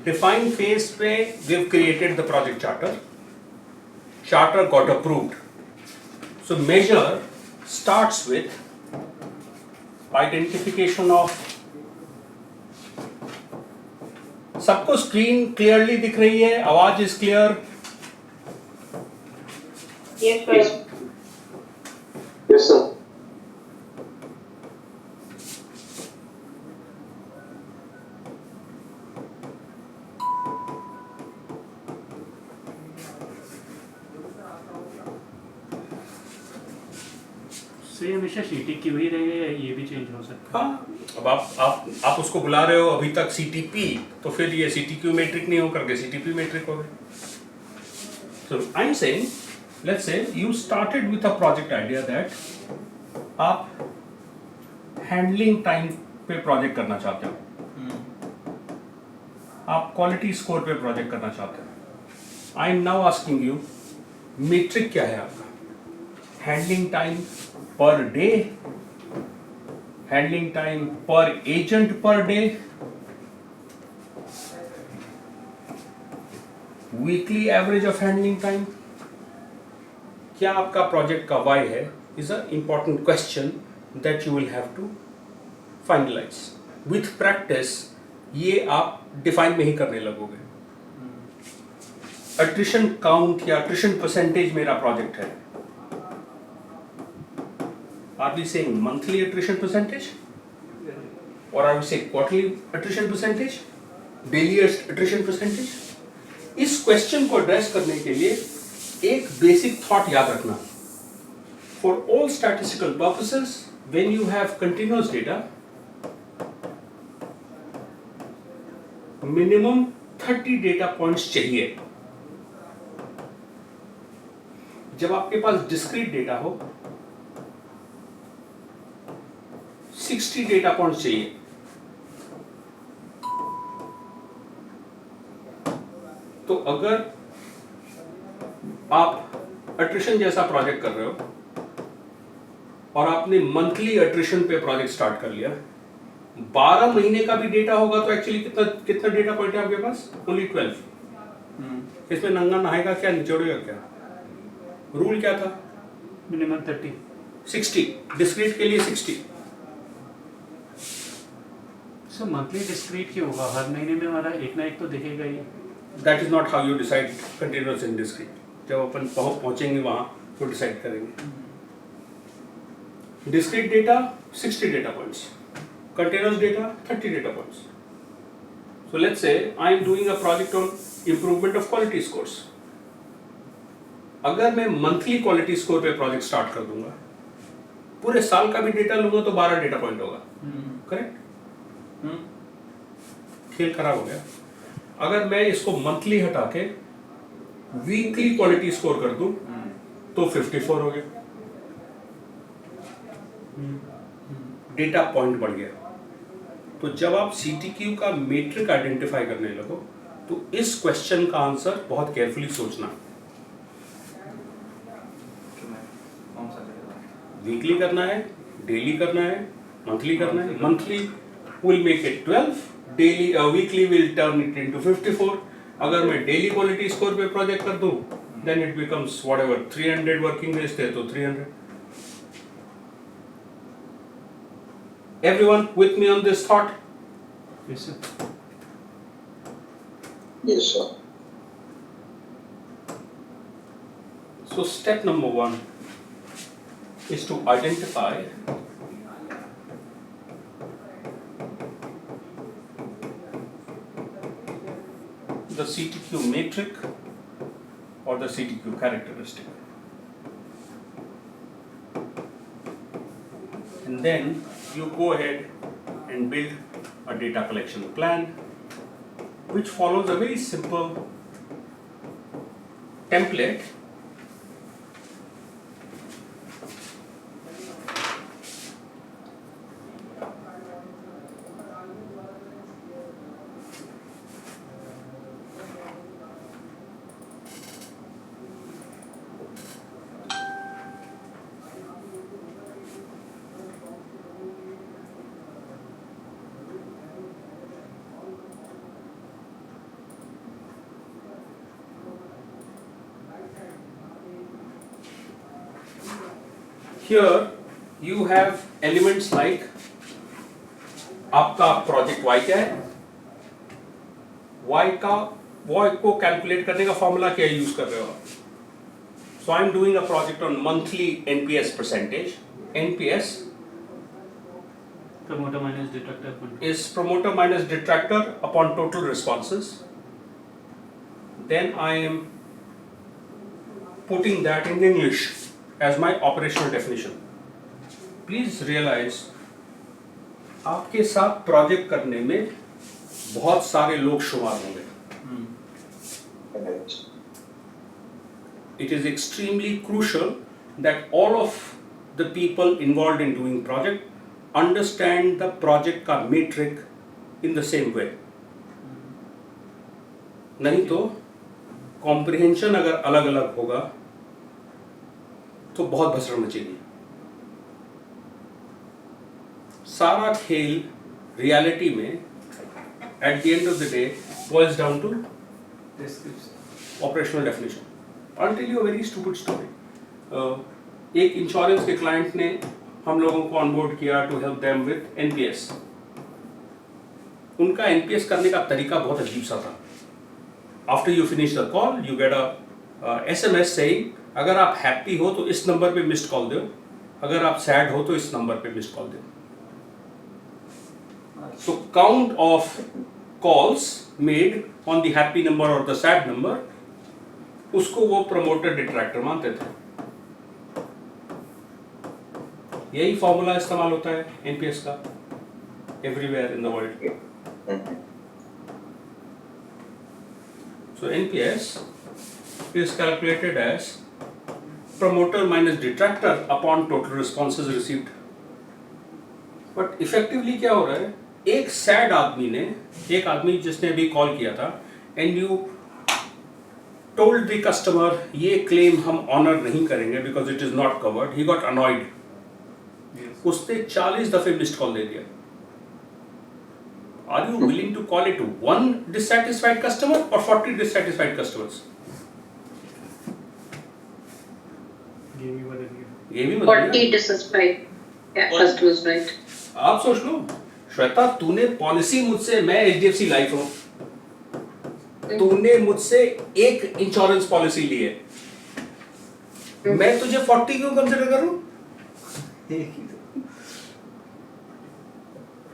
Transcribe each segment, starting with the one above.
define phase पे we've created the project charter. Charter got approved. So measure starts with identification of. सबको screen clearly दिख रही है, आवाज is clear? Yes, sir. Yes, sir. ये हमेशा CTQ ही रहेगा या ये भी चेंज हो सकता है? हाँ, अब आप उसको बुला रहे हो अभी तक CTP, तो फिर ये CTQ मेट्रिक नहीं हो करके CTP मेट्रिक हो गया. So I'm saying, let's say you started with a project idea that आप हैंडलिंग टाइम पे प्रोजेक्ट करना चाहते हो, आप क्वालिटी स्कोर पे प्रोजेक्ट करना चाहते हो. I am now asking you, metric क्या है आपका? Handling time per day, handling time per agent per day, weekly average of handling time. क्या आपका प्रोजेक्ट का वाई है is a important question that you will have to finalise. With practice ये आप define में ही करने लगोगे. अट्रिशन काउंट या अट्रिशन परसेंटेज मेरा प्रोजेक्ट है. Are we saying monthly attrition percentage? Or are we saying quarterly attrition percentage? Daily attrition percentage? इस क्वेश्चन को एड्रेस करने के लिए एक बेसिक थॉट याद रखना. For all statistical purposes, when you have continuous data, minimum 30 data points चाहिए. जब आपके पास discrete data हो 60 डेटा पॉइंट्स चाहिए. तो अगर आप अट्रिशन जैसा प्रोजेक्ट कर रहे हो और आपने मंथली अट्रिशन पे प्रोजेक्ट स्टार्ट कर लिया, 12 महीने का भी डेटा होगा तो एक्चुअली कितना डेटा पॉइंट है आपके पास? ओनली 12. इसमें नंगा नहाएगा क्या, निचोड़ेगा क्या? रूल क्या था? मिनिमम 30. 60. डिस्क्रीट के लिए 60. सो मंथली डिस्क्रीट क्यों होगा? हर महीने में हमारा एक ना एक तो दिखेगा ही. That is not how you decide continuous and discrete. जब अपन पहुंचेंगे वहां तो डिसाइड करेंगे. Discrete data 60 data points, continuous data 30 data points. So let's say I am doing a project on improvement of quality scores. अगर मैं monthly quality score पे project start कर दूंगा, पूरे साल का भी डेटा लूंगा तो 12 डेटा पॉइंट होगा. करेक्ट? खेल खराब हो गया. अगर मैं इसको मंथली हटा के वीकली क्वालिटी स्कोर कर दूं तो 54 हो गया. डेटा पॉइंट बढ़ गया. तो जब आप CTQ का मेट्रिक आइडेंटिफाई करने लगो तो इस क्वेश्चन का आंसर बहुत केयरफुली सोचना. वीकली करना है, डेली करना है, मंथली करना है. Monthly will make it 12, daily weekly will turn it into 54. अगर मैं डेली क्वालिटी स्कोर पे प्रोजेक्ट कर दूं, then it becomes whatever 300 working days थे तो 300. Everyone with me on this thought? Yes, sir. Yes, sir. So step number 1 is to identify the CTQ metric or the CTQ characteristic. And then you go ahead and build a data collection plan which follows a very simple template. here you have elements like आपका project Y क्या है, Y को calculate करने का formula क्या use कर रहे हो आप. So I am doing a project on monthly NPS percentage. NPS promoter minus detractor is promoter minus detractor upon total responses. Then I am putting that in English as my operational definition. Please realize आपके साथ project करने में बहुत सारे लोग शुमार होंगे. It is extremely crucial that all of the people involved in doing project understand the project का metric in the same way. नहीं तो comprehension अगर अलग अलग होगा तो बहुत भसड़ मचेगी. सारा खेल रियलिटी में at the end of the day boils down to operational definition. I'll tell you a very stupid story. एक इंश्योरेंस के क्लाइंट ने हम लोगों को ऑनबोर्ड किया to help them with NPS. उनका एनपीएस करने का तरीका बहुत अजीब सा था. After you finish the call you get a SMS saying अगर आप हैप्पी हो तो इस नंबर पे मिस्ड कॉल दो, अगर आप सैड हो तो इस नंबर पे मिस्ड कॉल दो. So count of calls made on the happy number और द सैड नंबर, उसको वो प्रमोटर डिट्रैक्टर मानते थे. यही फॉर्मूला इस्तेमाल होता है एनपीएस का everywhere in the world. So NPS is calculated as promoter minus detractor upon total responses received. But effectively क्या हो रहा है, एक सैड आदमी ने, एक आदमी जिसने अभी कॉल किया था and you told the customer ये क्लेम हम ऑनर नहीं करेंगे because it is not covered, he got annoyed. उसने 40 दफे मिस्ड कॉल दे दिया. Are you willing to call it one dissatisfied customer or 40 dissatisfied customers? ये भी 40 dissatisfied customers, right? आप सोच लो श्वेता, तूने पॉलिसी मुझसे, मैं एचडीएफसी लाइफ हूं, तूने मुझसे एक इंश्योरेंस पॉलिसी ली है, मैं तुझे 40 क्यों कंसिडर करूं?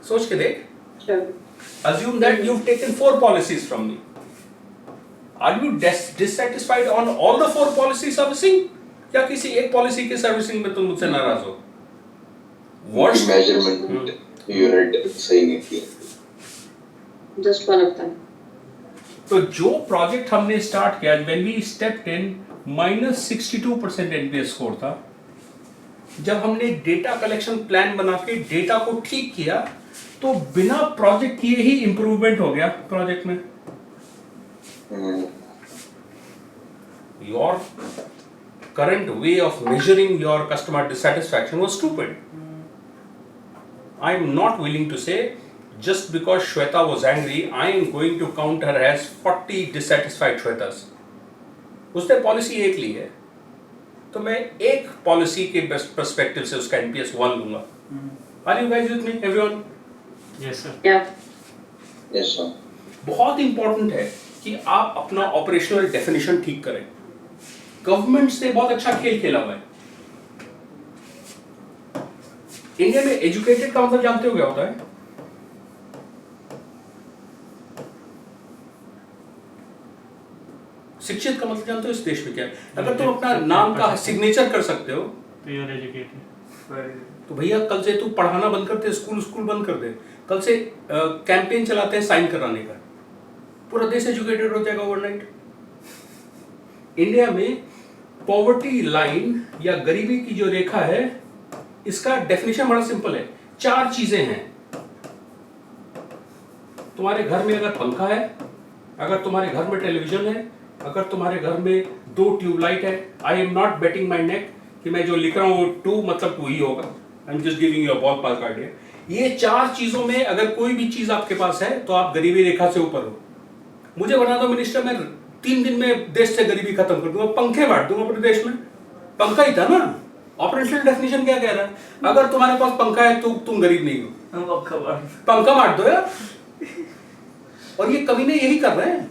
सोच के देख. Assume that you've taken 4 policies from me. Are you dissatisfied on all the 4 policy servicing? या किसी एक पॉलिसी के सर्विसिंग में तुम मुझसे नाराज हो? Worst measurement unit सही नहीं थी. Just one of them. तो जो प्रोजेक्ट हमने स्टार्ट किया, when we stepped in, -62% NPS score था. जब हमने डेटा कलेक्शन प्लान बना के डेटा को ठीक किया तो बिना प्रोजेक्ट किए ही इंप्रूवमेंट हो गया प्रोजेक्ट में. Your current way of measuring your customer dissatisfaction was stupid. I am not willing to say just because Shweta was angry, I am going to count her as 40 dissatisfied Shwetas. उसने policy एक ली है तो मैं एक policy के best perspective से उसका NPS 1 लूंगा. Are you guys with me, everyone? Yes sir. Yeah. Yes sir. बहुत इंपॉर्टेंट है कि आप अपना ऑपरेशनल डेफिनेशन ठीक करें. गवर्नमेंट ने बहुत अच्छा खेल खेला हुआ है. इंडिया में एजुकेटेड का मतलब जानते हो क्या होता है? शिक्षित का मतलब जानते हो इस देश में क्या है? अगर तुम अपना नाम का सिग्नेचर कर सकते हो तो यू आर एजुकेटेड. तो भैया कल से तू पढ़ाना बंद कर दे, स्कूल बंद कर दे. कल से कैंपेन चलाते हैं साइन कराने का, पूरा देश एजुकेटेड हो जाएगा ओवरनाइट. इंडिया में पॉवर्टी लाइन या गरीबी की जो रेखा है, इसका डेफिनेशन बड़ा सिंपल है. 4 चीजें हैं. तुम्हारे घर में अगर पंखा है, अगर तुम्हारे घर में टेलीविजन है, अगर तुम्हारे घर में 2 ट्यूबलाइट है. आई एम नॉट बेटिंग माई नेक कि मैं जो लिख रहा हूँ 2 मतलब 2 ही होगा. I am just giving you a ball park idea. ये 4 चीजों में अगर कोई भी चीज आपके पास है तो आप गरीबी रेखा से ऊपर हो. मुझे बना दो मिनिस्टर, मैं 3 दिन में देश से गरीबी खत्म कर दूंगा. पंखे बांट दूंगा पूरे देश में. पंखा ही था ना, ऑपरेशनल डेफिनेशन क्या कह रहा है? अगर तुम्हारे पास पंखा है तो तुम गरीब नहीं हो, पंखा बांट दो यार। और ये कभी नहीं यही कर रहे हैं।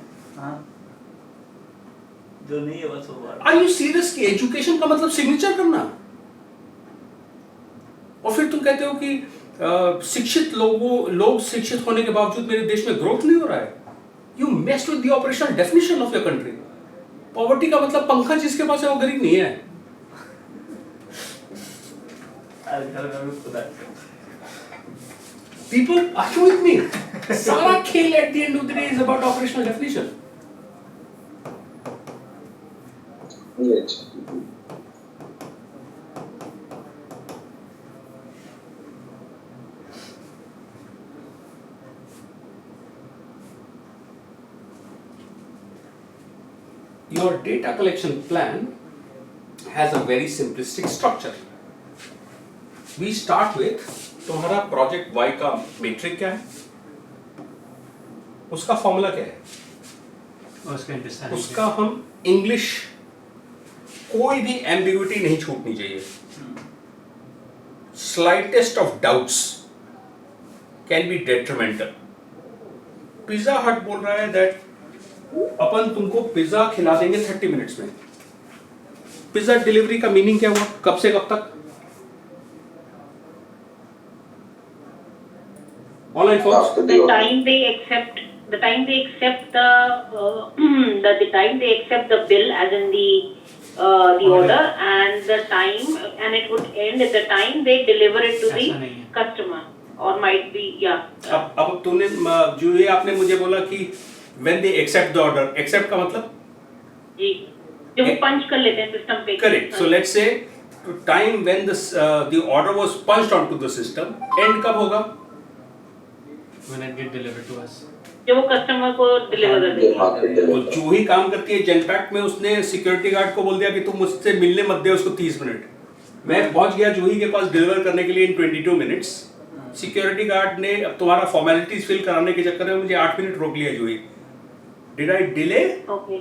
जो नहीं है बस वो आर यू सीरियस कि एजुकेशन का मतलब सिग्नेचर करना? और फिर तुम कहते हो कि शिक्षित लोग शिक्षित होने के बावजूद मेरे देश में ग्रोथ नहीं हो रहा है। You messed with the operational definition of your country. Poverty का मतलब पंखा जिसके पास है वो गरीब नहीं है। घर में भी खुदा People, are you with me? सारा खेल at the end of the day is about operational definition. Yes. Your data collection plan has a very simplistic structure. We start with तुम्हारा प्रोजेक्ट Y का मेट्रिक क्या है, उसका formula क्या है, उसका हम इंग्लिश, कोई भी एम्बिग्युइटी नहीं छूटनी चाहिए। Slightest of doubts can be detrimental. Pizza हट बोल रहा है दैट अपन तुमको पिज्जा खिला देंगे 30 मिनट्स में। पिज्जा डिलीवरी का मीनिंग क्या हुआ? कब से कब तक? Online folks? After The the time they accept the time they accept the time they accept the bill as in the order and the time, and it would end at the time they deliver it to the ऐसा नहीं है। customer or might be अब तूने जो ये आपने मुझे बोला कि when they accept the order, accept का मतलब? जी, जब वो पंच कर लेते हैं सिस्टम पे। Correct. So let's say time when the order was punched onto the system, end कब होगा? When it get delivered to us. जब वो कस्टमर को डिलीवर कर देते हैं। market तो delivery. जो ही काम करती है जेनपैक्ट में, उसने सिक्योरिटी गार्ड को बोल दिया कि तुम मुझसे मिलने मत दे उसको 30 मिनट। मैं पहुंच गया जूही के पास डिलीवर करने के लिए इन 22 मिनट्स। सिक्योरिटी गार्ड ने अब तुम्हारा फॉर्मेलिटीज फिल कराने के चक्कर में मुझे 8 मिनट रोक लिया Juhi. Did I delay? Okay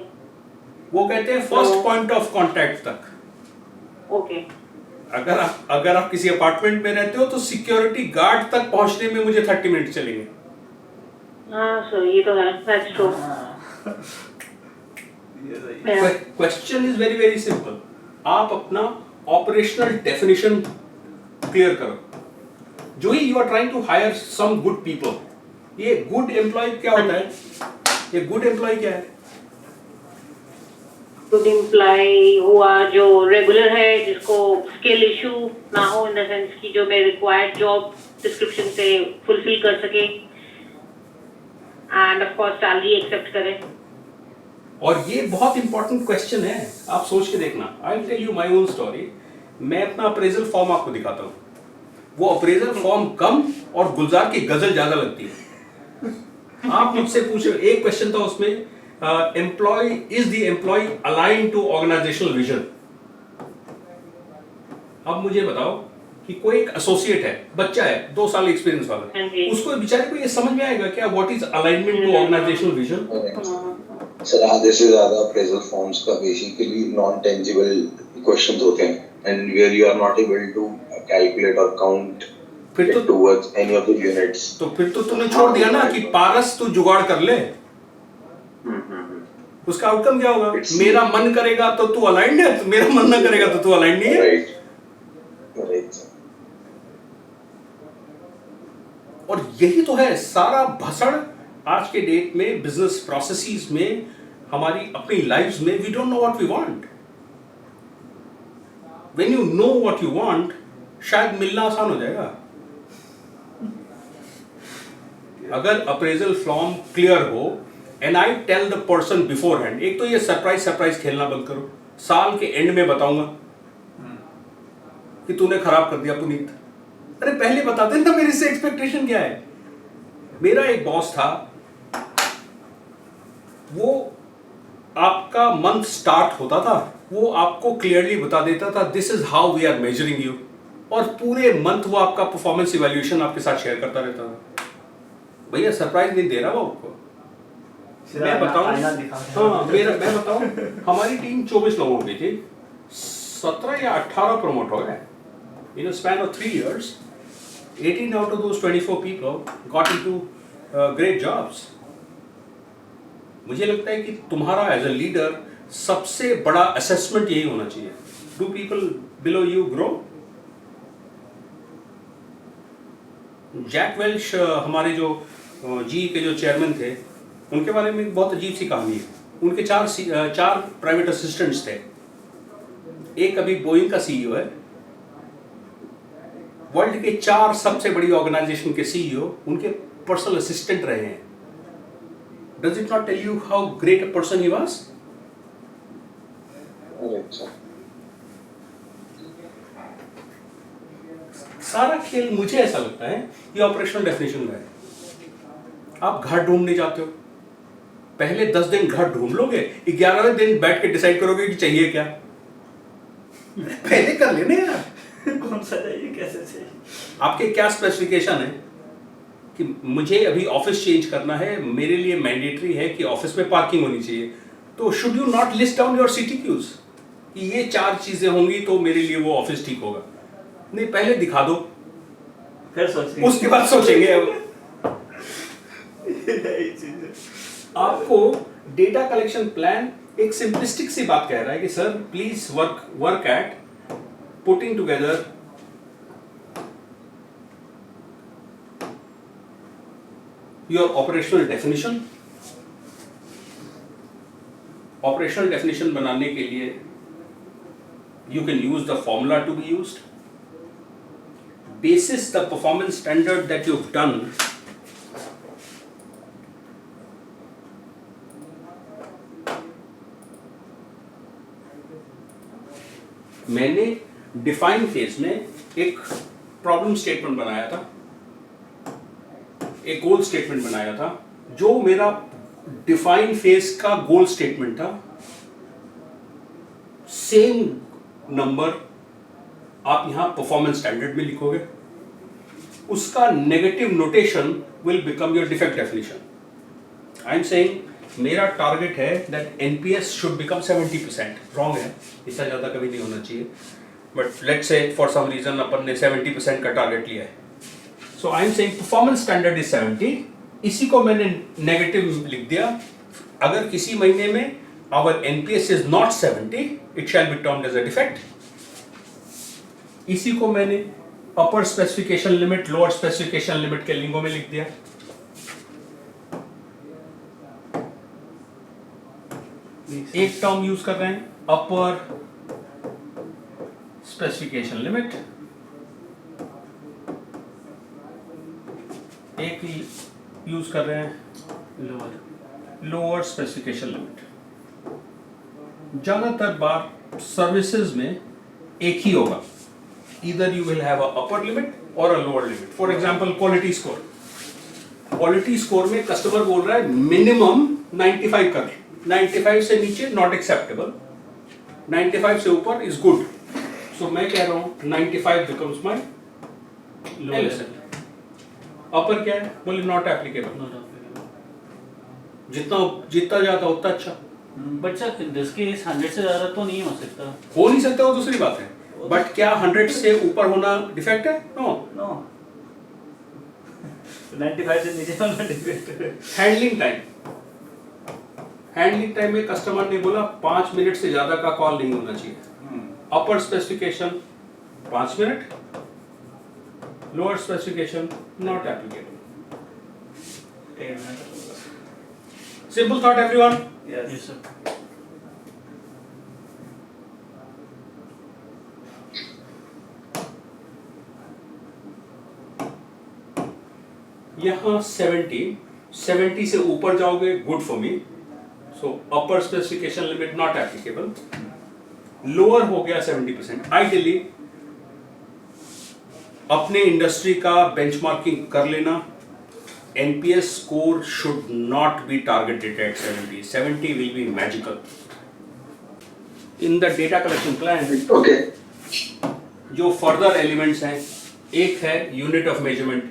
वो कहते हैं फर्स्ट पॉइंट ऑफ कांटेक्ट तक। ओके अगर आप किसी अपार्टमेंट में रहते हो तो सिक्योरिटी गार्ड तक पहुंचने में मुझे 30 मिनट चलेंगे। हाँ सर, ये तो है, दैट्स ट्रू। ये सही है। Question is very very simple. आप अपना ऑपरेशनल डेफिनेशन क्लियर करो। जो ही you are trying to hire some good people. ये गुड एम्प्लॉय क्या होता है? ये गुड एम्प्लॉय क्या है? गुड एम्प्लॉय हुआ जो रेगुलर है, जिसको स्किल इशू ना हो, इन द सेंस कि जो मैं रिक्वायर्ड जॉब डिस्क्रिप्शन से फुलफिल कर सके, and of course salary accept करे। और ये बहुत इंपॉर्टेंट क्वेश्चन है, आप सोच के देखना। I will tell you my own story. मैं अपना अप्रेजल फॉर्म आपको दिखाता हूँ। वो अप्रेजल फॉर्म कम और गुलजार की गजल ज्यादा लगती है। आप मुझसे पूछो, एक क्वेश्चन था उसमें, employee is the employee align to organisational vision. अब मुझे बताओ कि कोई एक एसोसिएट है, बच्चा है, 2 साल एक्सपीरियंस वाला, उसको बेचारे को ये समझ में आएगा क्या what is alignment to organisational vision? Sir, this is other appraisal forms का basically non-tangible questions होते हैं and where you are not able to calculate or count फिर it towards any of the units. तो फिर तो तूने छोड़ दिया ना कि पारस तू जुगाड़ कर ले। उसका आउटकम क्या होगा? मेरा मन करेगा तो तू अलाइंड है, तो मेरा मन ना करेगा तो तू अलाइंड नहीं है। Right. Right. और यही तो है सारा भसड़ आज के डेट में, बिजनेस प्रोसेसेस में, हमारी अपनी लाइफ्स में। We don't know what we want. When you know what you want, शायद मिलना आसान हो जाएगा। अगर अप्रेजल फॉर्म क्लियर हो and I tell the person beforehand, एक तो ये सरप्राइज खेलना बंद करो। साल के एंड में बताऊंगा कि तूने खराब कर दिया पुनीत। अरे पहले बता देना मेरे से एक्सपेक्टेशन क्या है। मेरा एक बॉस था, वो आपका मंथ स्टार्ट होता था, वो आपको क्लियरली बता देता था this is how we are measuring you, और पूरे मंथ वो आपका परफॉर्मेंस इवैल्यूएशन आपके साथ शेयर करता रहता था। भैया सरप्राइज नहीं दे रहा वो आपको। मैं बताऊं, हाँ मैं बताऊं, हमारी टीम 24 लोगों की थी। 17 या 18 प्रमोट हो गए in a span of 3 years. 18 out of those 24 people got into great jobs. मुझे लगता है कि तुम्हारा एज अ लीडर सबसे बड़ा असेसमेंट यही होना चाहिए. Do people below you grow? Jack Welch हमारे जो जी के जो चेयरमैन थे, उनके बारे में बहुत अजीब सी कहानी है. उनके चार प्राइवेट असिस्टेंट्स थे. एक अभी बोइंग का सीईओ है. वर्ल्ड के 4 सबसे बड़ी ऑर्गेनाइजेशन के सीईओ उनके पर्सनल असिस्टेंट रहे हैं. Does it not tell you how great a person he was? सारा खेल मुझे ऐसा लगता है ये ऑपरेशनल डेफिनेशन में है. आप घर ढूंढने जाते हो, पहले 10 दिन घर ढूंढ लोगे, 11वें दिन बैठ के डिसाइड करोगे कि चाहिए क्या. पहले कर लेने यार. कौन सा चाहिए, कैसे चाहिए, आपके क्या स्पेसिफिकेशन है कि मुझे अभी ऑफिस चेंज करना है, मेरे लिए मैंडेटरी है कि ऑफिस में पार्किंग होनी चाहिए. तो should you not list down your CTQs कि ये 4 चीजें होंगी तो मेरे लिए वो ऑफिस ठीक होगा. नहीं, पहले दिखा दो, फिर सोचेंगे, उसके बाद सोचेंगे. यही चीज है. आपको डेटा कलेक्शन प्लान एक सिंपलिस्टिक सी बात कह रहा है कि sir please work at putting together your operational definition. Operational definition बनाने के लिए you can use the formula to be used. basis the performance standard that you've done, मैंने डिफाइन फेज में एक प्रॉब्लम स्टेटमेंट बनाया था, एक गोल स्टेटमेंट बनाया था. जो मेरा डिफाइन फेज का गोल स्टेटमेंट था, सेम नंबर आप यहां परफॉर्मेंस स्टैंडर्ड में लिखोगे. उसका negative notation will become your defect definition. I am saying मेरा टारगेट है that NPS should become 70%. Wrong है, इससे ज्यादा कभी नहीं होना चाहिए, but let's say for some reason अपन ने 70% का टारगेट लिया है. So I am saying performance standard is 70. इसी को मैंने नेगेटिव लिख दिया. अगर किसी महीने में our NPS is not 70, it shall be termed as a defect. इसी को मैंने upper specification limit, lower specification limit के लिंगों में लिख दिया. एक टर्म यूज कर रहे हैं अपर स्पेसिफिकेशन लिमिट, एक यूज कर रहे हैं लोअर स्पेसिफिकेशन लिमिट. ज्यादातर बार सर्विसेज में एक ही होगा. Either you will have a upper limit or a lower limit. For example, quality score. Quality score में कस्टमर बोल रहा है मिनिमम 95 कर. 95 से नीचे नॉट एक्सेप्टेबल, 95 से ऊपर इज गुड. सो मैं कह रहा हूँ 95 बिकम्स माय LSL. अपर क्या है? बोले नॉट एप्लीकेबल. जितना ज्यादा उतना अच्छा. बट सर जिसके 100 से ज्यादा तो नहीं हो सकता. हो नहीं सकता, वो दूसरी बात है. बट क्या 100 से ऊपर होना डिफेक्ट है? नो. 95 से नीचे होना डिफेक्ट है. हैंडलिंग टाइम में कस्टमर ने बोला 5 मिनट से ज्यादा का कॉल नहीं होना चाहिए. Upper specification 5 minute, lower specification not applicable. Simple thought everyone. Yes. Yes, sir. यहाँ 70 से ऊपर जाओगे good for me. So upper specification limit not applicable. Lower हो गया 70%. आइडियली अपने इंडस्ट्री का बेंचमार्किंग कर लेना. NPS score should not be targeted eight 70. 70 will be magical. In the data collection plan Okay. जो फर्दर एलिमेंट्स हैं, एक है unit of measurement.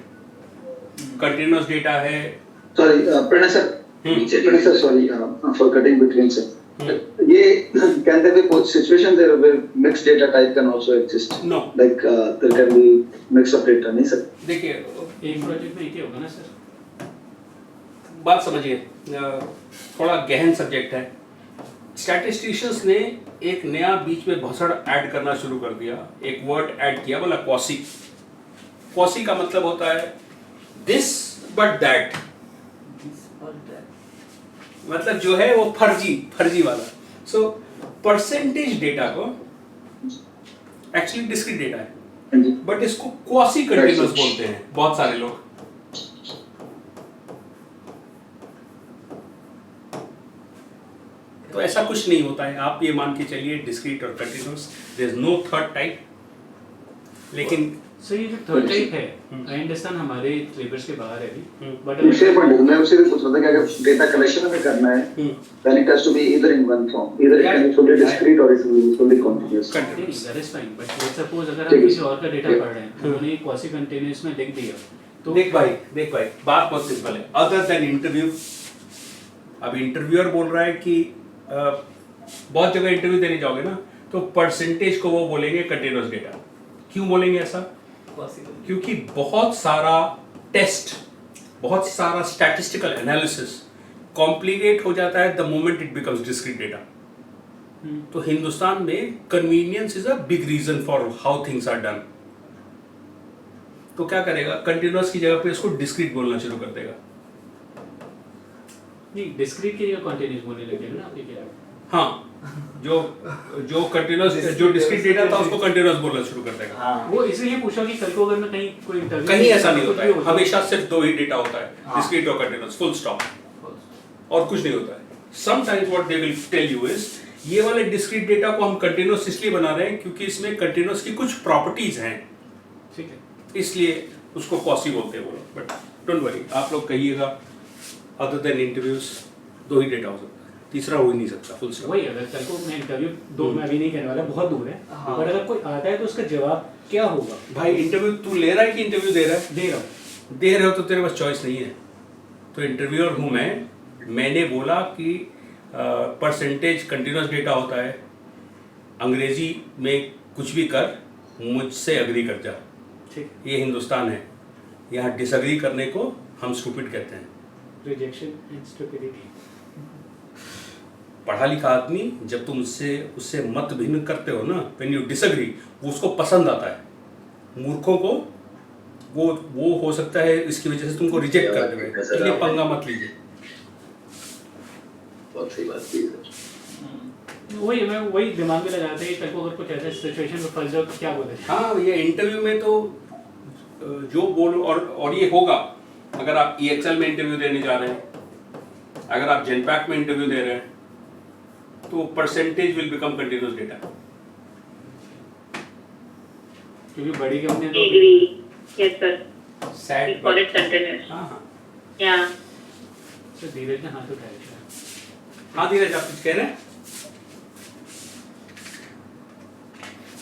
Continuous data है. Sorry, Pranay sir. Pranay sir, sorry for cutting between sir. ये can there be situations where mixed data type can also exist? No. Like there can be mix of data, नहीं sir? देखिए एक project में एक ही होगा ना sir? बात समझिए, थोड़ा गहन सब्जेक्ट है। स्टैटिस्टिशियंस ने एक नया बीच में भसड़ ऐड करना शुरू कर दिया, एक वर्ड ऐड किया, बोला क्वासी। क्वासी का मतलब होता है दिस बट दैट, मतलब जो है वो फर्जी वाला। सो परसेंटेज डेटा को एक्चुअली डिस्क्रीट डेटा है, बट इसको क्वासी कंटीन्यूअस बोलते हैं बहुत सारे लोग। तो ऐसा कुछ नहीं होता है, आप ये मान के चलिए डिस्क्रीट और continuous, there is no third type. लेकिन सर ये जो थर्ड टाइप है, आई अंडरस्टैंड हमारे सिलेबस के बाहर है अभी, बट मैं उसे भी पूछ रहा था कि अगर डेटा कलेक्शन हमें करना है, then it has to be either in one form, either it can be fully discrete or it can be fully continuous. that is fine, but let's suppose अगर हम किसी और का डेटा पढ़ रहे हैं, उन्होंने क्वासी कंटीन्यूअस में लिख दिया, तो देख भाई बात बहुत सिंपल है। अदर देन इंटरव्यू, अब इंटरव्यूअर बोल रहा है कि बहुत जगह इंटरव्यू देने जाओगे ना, तो परसेंटेज को वो बोलेंगे कंटीन्यूअस डेटा। क्यों बोलेंगे ऐसा? क्योंकि बहुत सारा टेस्ट, बहुत सारा स्टैटिस्टिकल एनालिसिस कॉम्प्लिकेट हो जाता है the moment it becomes discrete data. तो हिंदुस्तान में convenience is a big reason for how things are done. तो क्या करेगा, कंटिन्यूअस की जगह पे इसको डिस्क्रीट बोलना शुरू कर देगा। नहीं, डिस्क्रीट की जगह कंटीन्यूअस बोलने लगेगा ना आपके क्या? हाँ, जो कंटिन्यूअस, जो डिस्क्रीट डेटा था उसको कंटिन्यूअस बोलना शुरू कर देगा। हाँ। वो इसलिए पूछा कि कल को अगर मैं कहीं कोई इंटरव्यू, कहीं ऐसा नहीं होता है, हमेशा सिर्फ दो ही डेटा होता है, डिस्क्रीट और कंटिन्यूअस, फुल स्टॉप, और कुछ नहीं होता है। Sometimes what they will tell you is, ये वाले डिस्क्रीट डेटा को हम कंटिन्यूअस इसलिए बना रहे हैं क्योंकि इसमें कंटिन्यूअस की कुछ प्रॉपर्टीज हैं, ठीक है, इसलिए उसको क्वासी बोलते हैं वो लोग। बट डोंट वरी, आप लोग कहिएगा अदर देन इंटरव्यूज दो ही डेटा हो सकता है, तीसरा हो ही नहीं सकता, फुल स्टॉप। वही अगर कल को मैं इंटरव्यू दो, मैं अभी नहीं कहने वाला, बहुत दूर है, बट अगर कोई आता है तो उसका जवाब क्या होगा? भाई इंटरव्यू तू ले रहा है कि इंटरव्यू दे रहा है? दे रहे हो तो तेरे पास चॉइस नहीं है। तो इंटरव्यूअर हूँ मैंने बोला कि परसेंटेज कंटिन्यूअस डेटा होता है, अंग्रेजी में कुछ भी कर, मुझसे अग्री कर जा। ठीक, ये हिंदुस्तान है, यहाँ डिसअग्री करने को हम स्टूपिड कहते हैं। Rejection and stupidity. पढ़ा लिखा आदमी जब तुम उससे मत भिन्न करते हो ना, व्हेन यू डिसएग्री, वो उसको पसंद आता है। मूर्खों को वो हो सकता है इसकी वजह से तुमको रिजेक्ट कर देवे, इसलिए पंगा मत लीजिए। बहुत सही बात की सर। वही दिमाग में लगाते हैं कि कल को अगर कुछ ऐसे सिचुएशन में फंस जाओ तो क्या बोले। हाँ भैया, इंटरव्यू में तो जो बोलो, और ये होगा अगर आप EXL में इंटरव्यू देने जा रहे हैं, अगर आप जेनपैक में इंटरव्यू दे रहे हैं, तो percentage will become continuous data. क्योंकि बड़ी कंपनी तो Agree. Yes, sir. Sad We call it continuous. हाँ, Yeah. सर धीरज ने हाथ उठाया था। हाँ धीरज, आप कुछ कह रहे हैं?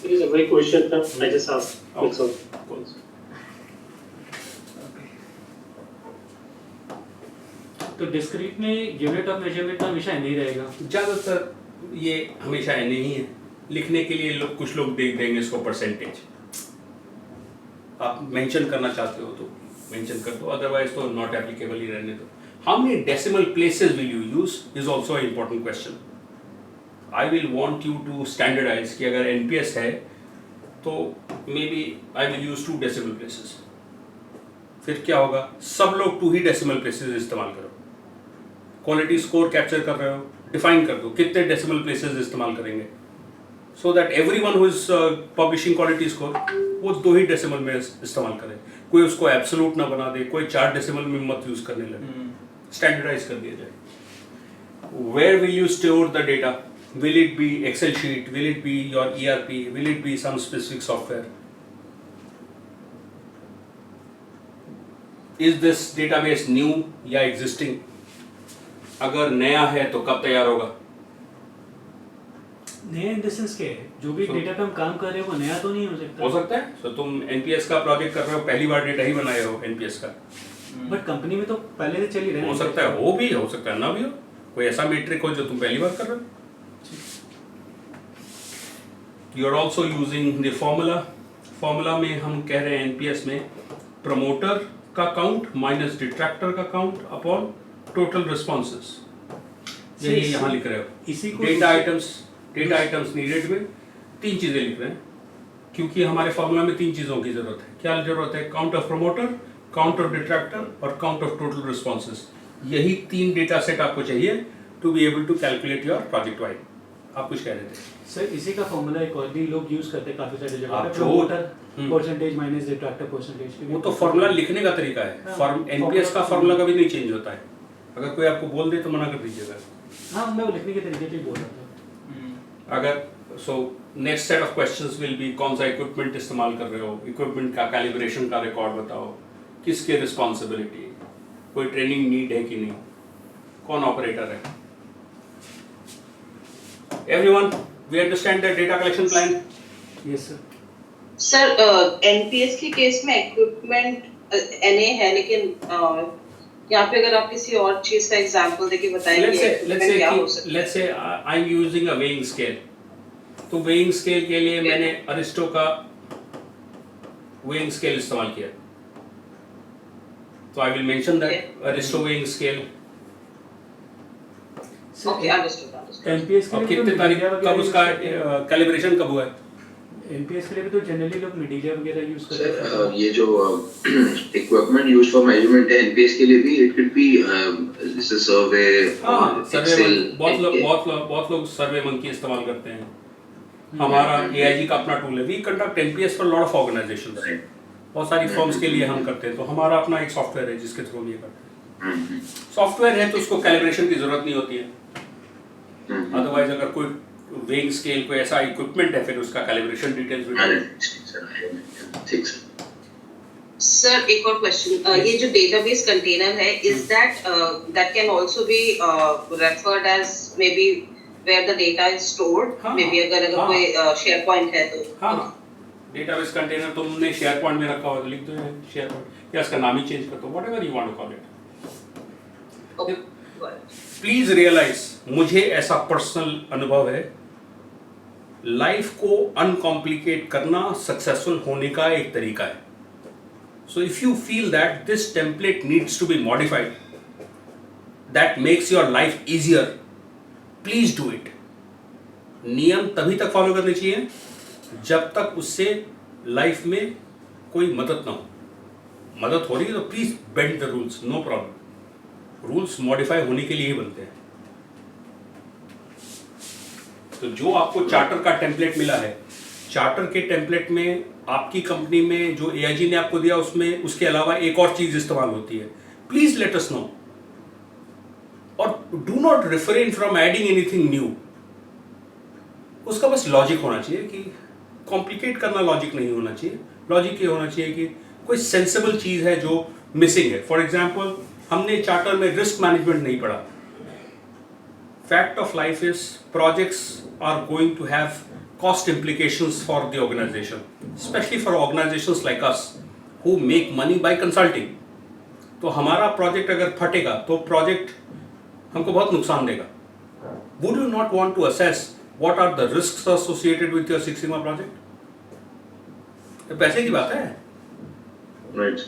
It is a very question that I just asked. That's all. तो डिस्क्रीट में यूनिट ऑफ मेजरमेंट तो हमेशा नहीं रहेगा। ज़्यादातर ये हमेशा एन ही है, लिखने के लिए कुछ लोग देख देंगे इसको परसेंटेज। आप मेंशन करना चाहते हो तो मेंशन कर दो, अदरवाइज तो नॉट एप्लीकेबल ही रहने दो। How many decimal places will you use is also an important question. I will want you to standardize कि अगर NPS है तो maybe I will use 2 decimal places. फिर क्या होगा, सब लोग 2 ही डेसिमल प्लेसेस इस्तेमाल करो। क्वालिटी स्कोर कैप्चर कर रहे हो, डिफाइन कर दो कितने डेसिमल प्लेसेस इस्तेमाल करेंगे, so that everyone who is publishing quality score वो 2 ही डेसिमल में इस्तेमाल करे। कोई उसको एब्सोल्यूट ना बना दे, कोई 4 डेसिमल में मत यूज करने लगे, स्टैंडर्डाइज कर दिया जाए। Where will you store the data? Will it be Excel sheet, will it be your ERP, will it be some specific software? Is this database new या एग्जिस्टिंग? अगर नया है तो कब तैयार होगा? नया इन द सेंस क्या है, जो भी डेटा पे हम काम कर रहे हैं वो नया तो नहीं हो सकता। हो सकता है, तो तुम NPS का प्रोजेक्ट कर रहे हो, पहली बार डेटा ही बनाए हो NPS का, बट कंपनी में तो पहले से चल ही रहा है। हो सकता है हो भी, हो सकता है ना भी हो। कोई ऐसा मेट्रिक हो जो तुम पहली बार कर रहे हो। You are also using the formula में हम कह रहे हैं एनपीएस में प्रमोटर का काउंट माइनस डिट्रैक्टर का काउंट अपॉन टोटल रिस्पॉन्सेस। यही यहाँ लिख रहे हो। इसी को डेटा आइटम्स नीडेड में 3 चीजें लिख रहे हैं, क्योंकि हमारे फॉर्मूला में 3 चीजों की जरूरत है। क्या जरूरत है? Count of promoter, count of detractor और काउंट ऑफ टोटल रिस्पॉन्सेस। यही 3 डेटा सेट आपको चाहिए to be able to calculate your project wide. आप कुछ कह रहे थे सर? इसी का फॉर्मूला एक और भी लोग यूज करते हैं काफी सारी जगह आप पे, जो- प्रमोटर परसेंटेज माइनस डिट्रैक्टर परसेंटेज। वो तो फॉर्मूला लिखने का तरीका है। फॉर्म एनपीएस का फॉर्मूला कभी नहीं चेंज होता है। अगर कोई आपको बोल दे तो मना कर दीजिएगा। हाँ, मैं वो लिखने के तरीके पे ही बोल रहा था। अगर so next set of questions will be कौन सा इक्विपमेंट इस्तेमाल कर रहे हो, इक्विपमेंट का कैलिब्रेशन का रिकॉर्ड बताओ, किसके रिस्पॉन्सिबिलिटी, कोई ट्रेनिंग नीड है कि नहीं, कौन ऑपरेटर है। Everyone we understand the data collection plan? Yes sir. Sir NPS के केस में इक्विपमेंट एनए है, लेकिन यहाँ पे अगर आप किसी और चीज का एग्जांपल देके बताएंगे क्या हो सकता है? Let's say I am using a weighing scale. तो वेइंग स्केल के लिए मैंने अरिस्टो का वेइंग स्केल इस्तेमाल किया। तो I will mention that Aristo weighing scale. Okay, understood. NPS के अब लिए कितने तारीख कब उसका कैलिब्रेशन कब हुआ है? एनपीएस के लिए भी तो जनरली लोग मीडिया वगैरह यूज करते हैं। सर ये जो इक्विपमेंट यूज फॉर मेजरमेंट है एनपीएस के लिए भी, इट कुड बी जैसे सर्वे, सर्वे बहुत लोग सर्वे मंकी इस्तेमाल करते हैं। हमारा एआईजी का अपना टूल है। We conduct NPS for lot of organisations. बहुत सारी फर्म्स के लिए हम करते हैं। तो हमारा अपना एक सॉफ्टवेयर है जिसके थ्रू हम ये करते हैं। सॉफ्टवेयर है तो उसको कैलिब्रेशन की जरूरत नहीं होती है। अदरवाइज अगर कोई वेइंग स्केल कोई ऐसा इक्विपमेंट है फिर उसका कैलिब्रेशन डिटेल्स भी। ठीक सर। सर एक और क्वेश्चन, ये जो डेटाबेस कंटेनर है, is that can also be referred as maybe where the data is stored? Maybe अगर कोई शेयर पॉइंट है तो। हाँ, डेटाबेस कंटेनर तुमने शेयर पॉइंट में रखा हुआ तो लिख दो शेयर पॉइंट, या इसका नाम ही चेंज कर दो, whatever you want to call it. Okay, please realise, मुझे ऐसा पर्सनल अनुभव है, लाइफ को अनकॉम्प्लिकेट करना सक्सेसफुल होने का एक तरीका है। So if you feel that this template needs to be modified that makes your life easier, please do it. नियम तभी तक फॉलो करने चाहिए जब तक उससे लाइफ में कोई मदद ना हो। मदद हो रही है तो please bend the rules, no problem. Rules modify होने के लिए ही बनते हैं। तो जो आपको चार्टर का टेम्पलेट मिला है, चार्टर के टेम्पलेट में आपकी कंपनी में जो एआईजी ने आपको दिया उसमें उसके अलावा एक और चीज इस्तेमाल होती है, प्लीज लेट अस नो। और do not refrain from adding anything new. उसका बस लॉजिक होना चाहिए कि कॉम्प्लिकेट करना लॉजिक नहीं होना चाहिए। लॉजिक ये होना चाहिए कि कोई सेंसिबल चीज है जो मिसिंग है। फॉर एग्जाम्पल, हमने चार्टर में रिस्क मैनेजमेंट नहीं पढ़ा। Fact of life is projects are going to have cost implications for the organization, especially for organizations like us who make money by consulting. तो हमारा प्रोजेक्ट अगर फटेगा तो project हमको बहुत नुकसान देगा। Would you not want to assess what are the risks associated with your Six Sigma project? तो पैसे की बात है। Right.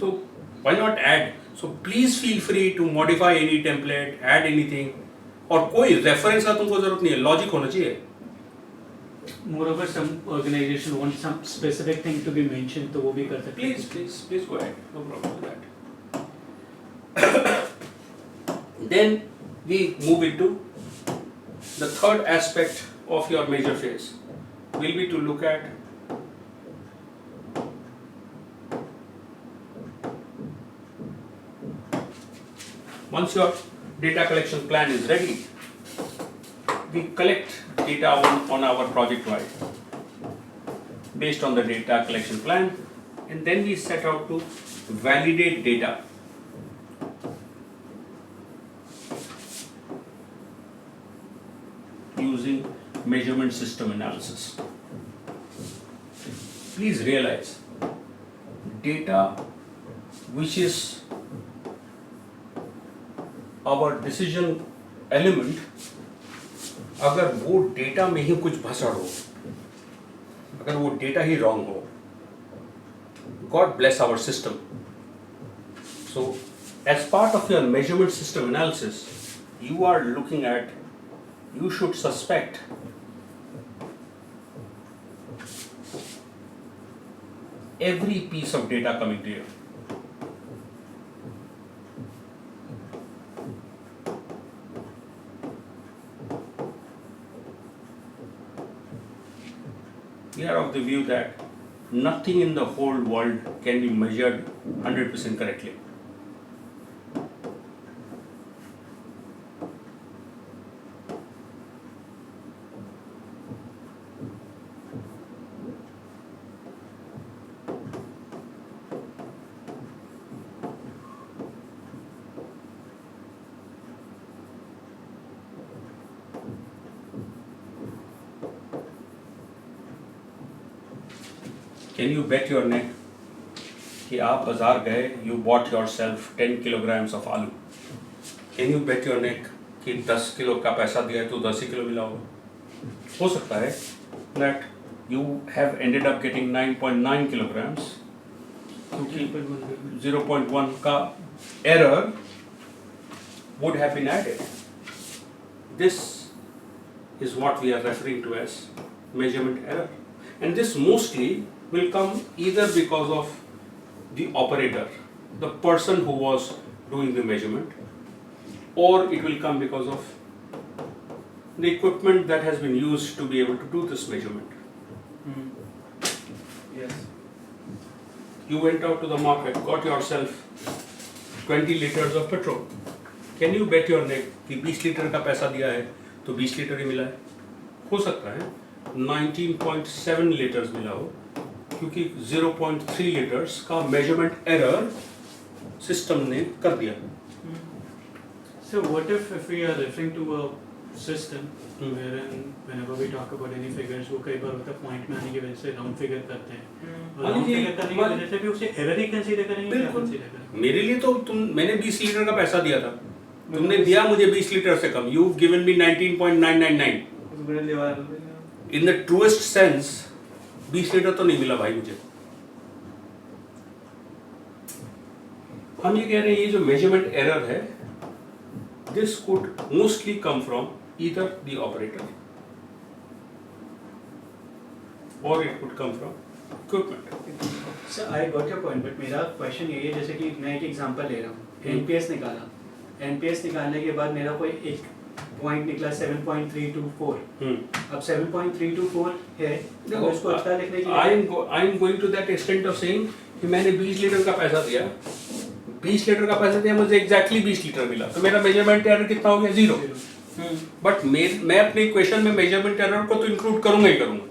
तो why not add? So please feel free to modify any template, add anything. और कोई रेफरेंस का तुमको जरूरत नहीं है, लॉजिक होना चाहिए। Moreover, some organization want some specific thing to be mentioned, तो वो भी कर सकते हैं। Please go ahead. No problem with that. Then we move into the third aspect of your major phase. Will be to look at once your data collection plan is ready, we collect data on our project wide based on the data collection plan, and then we set out to validate data using measurement system analysis. Please realize, data which is our decision element अगर वो data में ही कुछ भसड़ हो, अगर वो data ही wrong हो, God bless our system. So, as part of your measurement system analysis, you are looking at, you should suspect every piece of data coming to you. We are of the view that nothing in the whole world can be measured 100% correctly. Can you bet your neck कि आप बाजार गए, you bought yourself 10 kilograms of आलू? Can you bet your neck कि 10 kilo का पैसा दिया है तो 10 ही किलो मिला होगा? हो सकता है that you have ended up getting 9.9 kilograms क्योंकि 0.1 का error would have been added. This is what we are referring to as measurement error, and this mostly will come either because of the operator, the person who was doing the measurement, or it will come because of the equipment that has been used to be able to do this measurement. Yes. You went out to the market, got yourself 20 liters of petrol. Can you bet your neck कि 20 litre का पैसा दिया है तो 20 litre ही मिला है? हो सकता है 19.7 लीटर्स मिला हो क्योंकि 0.3 लीटर्स का मेजरमेंट एरर सिस्टम ने कर दिया. So what if we are referring to a system wherein whenever we talk about any figures वो कई बार होता है पॉइंट में आने की वजह से राउंड फिगर करते हैं और राउंड फिगर करने की वजह से भी उसे एरर ही कंसीडर करेंगे क्या कंसीडर करेंगे? मेरे लिए तो मैंने 20 लीटर का पैसा दिया था, तुमने दिया मुझे 20 लीटर से कम. You've given me 19.999. In the truest sense 20 litre तो नहीं मिला भाई मुझे. हम ये कह रहे हैं ये जो मेजरमेंट एरर है, this could mostly come from either the operator or it could come from equipment. Sir, I got your point, but मेरा क्वेश्चन ये है जैसे कि मैं एक एग्जांपल ले रहा हूँ, NPS निकाला, NPS निकालने के बाद मेरा कोई एक पॉइंट निकला 7.324. अब 7.324 है, तो उसको अच्छा लिखने के लिए I am going to that extent of saying कि मैंने 20 लीटर का पैसा दिया, 20 लीटर का पैसा दिया, मुझे एग्जैक्टली 20 लीटर मिला, तो मेरा मेजरमेंट एरर कितना हो गया? 0. बट मैं अपने इक्वेशन में मेजरमेंट एरर को तो इंक्लूड करूंगा ही करूंगा.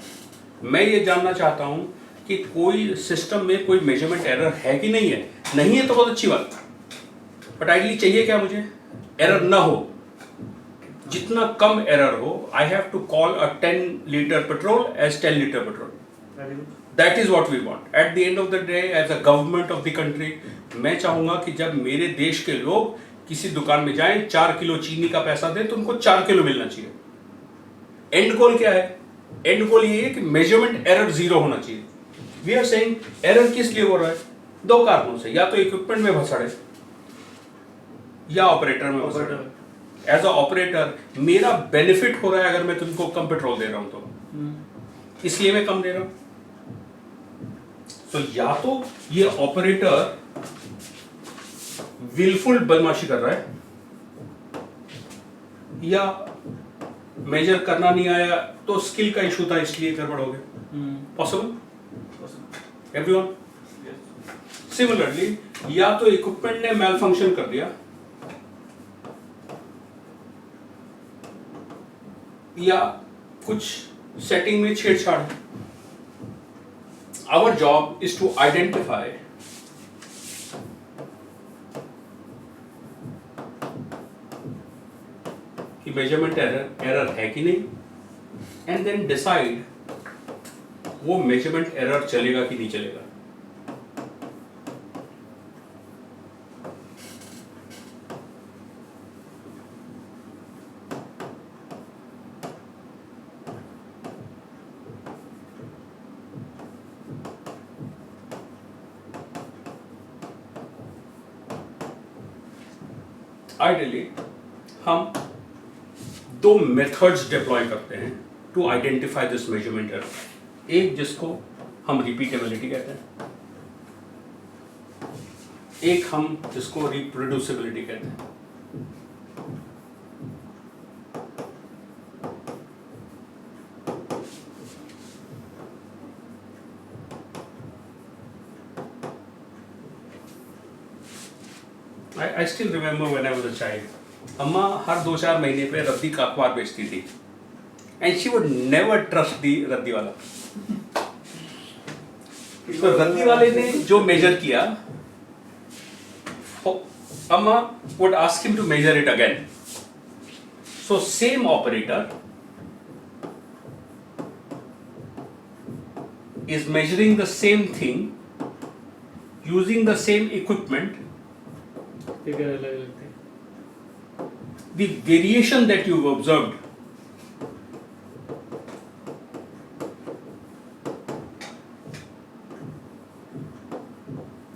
मैं ये जानना चाहता हूं कि कोई सिस्टम में कोई मेजरमेंट एरर है कि नहीं है. नहीं है तो बहुत अच्छी बात, बट आइडियली चाहिए क्या मुझे? एरर ना हो. जितना कम एरर हो, I have to call a 10 litre petrol as 10 litre petrol. That is what we want. At the end of the day as a government of the country, मैं चाहूंगा कि जब मेरे देश के लोग किसी दुकान में जाएं, 4 किलो चीनी का पैसा दें तो उनको 4 किलो मिलना चाहिए. एंड गोल क्या है? एंड गोल ये है कि मेजरमेंट एरर 0 होना चाहिए. वी आर सेइंग एरर किस लिए हो रहा है? 2 कारणों से, या तो इक्विपमेंट में भसड़ है या ऑपरेटर में भसड़ है. एज अ ऑपरेटर मेरा बेनिफिट हो रहा है अगर मैं तुमको कम पेट्रोल दे रहा हूं तो, इसलिए मैं कम दे रहा हूं. तो या तो ये ऑपरेटर विलफुल बदमाशी कर रहा है, या मेजर करना नहीं आया तो स्किल का इशू था इसलिए गड़बड़ हो गया. Possible everyone. सिमिलरली या तो इक्विपमेंट ने मैल फंक्शन कर दिया, या कुछ सेटिंग में छेड़छाड़. Our job is to identify कि मेजरमेंट एरर है कि नहीं, एंड देन डिसाइड वो मेजरमेंट एरर चलेगा कि नहीं चलेगा. आइडियली हम दो मेथड्स डिप्लॉय करते हैं to identify this measurement error. एक जिसको हम रिपीटेबिलिटी कहते हैं, एक हम जिसको रिप्रोड्यूसिबिलिटी कहते हैं. I still remember when I was a child. अम्मा हर 2-4 महीने पे रद्दी का अखबार बेचती थी. And she would never trust the रद्दी वाला. तो रद्दी वाले ने जो मेजर किया, अम्मा would ask him to measure it again. So same operator is measuring the same thing using the same equipment. Figure अलग अलग थे. The variation that you've observed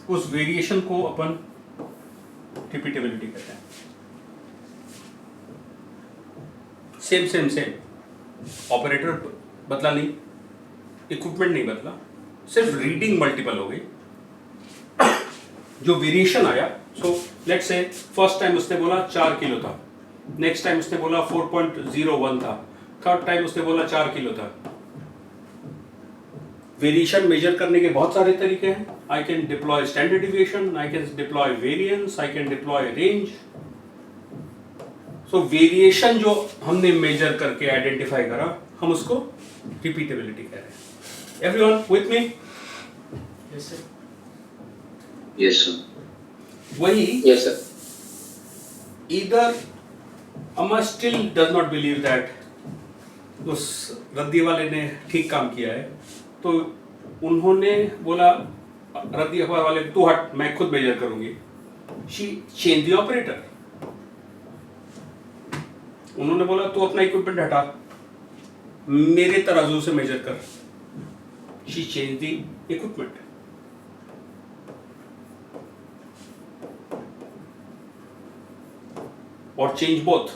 उस वेरिएशन को अपन रिपीटेबिलिटी कहते हैं. सेम ऑपरेटर बदला नहीं, इक्विपमेंट नहीं बदला, सिर्फ रीडिंग मल्टीपल हो गई. जो वेरिएशन आया, सो लेट्स से फर्स्ट टाइम उसने बोला 4 किलो था, नेक्स्ट टाइम उसने बोला 4.01 था, थर्ड टाइम उसने बोला 4 किलो था. वेरिएशन मेजर करने के बहुत सारे तरीके हैं. I can deploy standard deviation, I can deploy variance, I can deploy range. So variation जो हमने मेजर करके आइडेंटिफाई करा, हम उसको रिपीटेबिलिटी कह रहे हैं. Everyone with me? Yes sir. Yes, sir. वही Yes, sir. either Amma still does not believe that उस रद्दी वाले ने ठीक काम किया है, तो उन्होंने बोला रद्दी अखबार वाले तू हट, मैं खुद मेजर करूंगी. She change the operator. उन्होंने बोला तू अपना इक्विपमेंट हटा, मेरे तराजू से मेजर कर. She change the equipment. और चेंज बोथ.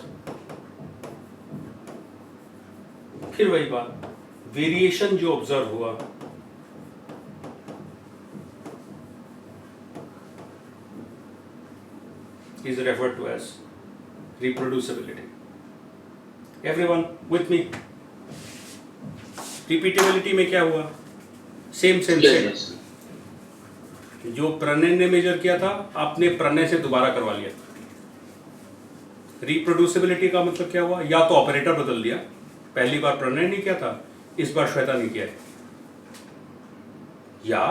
फिर वही बात, वेरिएशन जो ऑब्जर्व हुआ is referred to as reproducibility. Everyone with me? Repeatability में क्या हुआ? सेम. Yes. जो प्रणय ने मेजर किया था, आपने प्रणय से दोबारा करवा लिया. रिप्रोड्यूसिबिलिटी का मतलब क्या हुआ? या तो ऑपरेटर बदल दिया, पहली बार प्रणय ने किया था, इस बार श्वेता ने किया है, या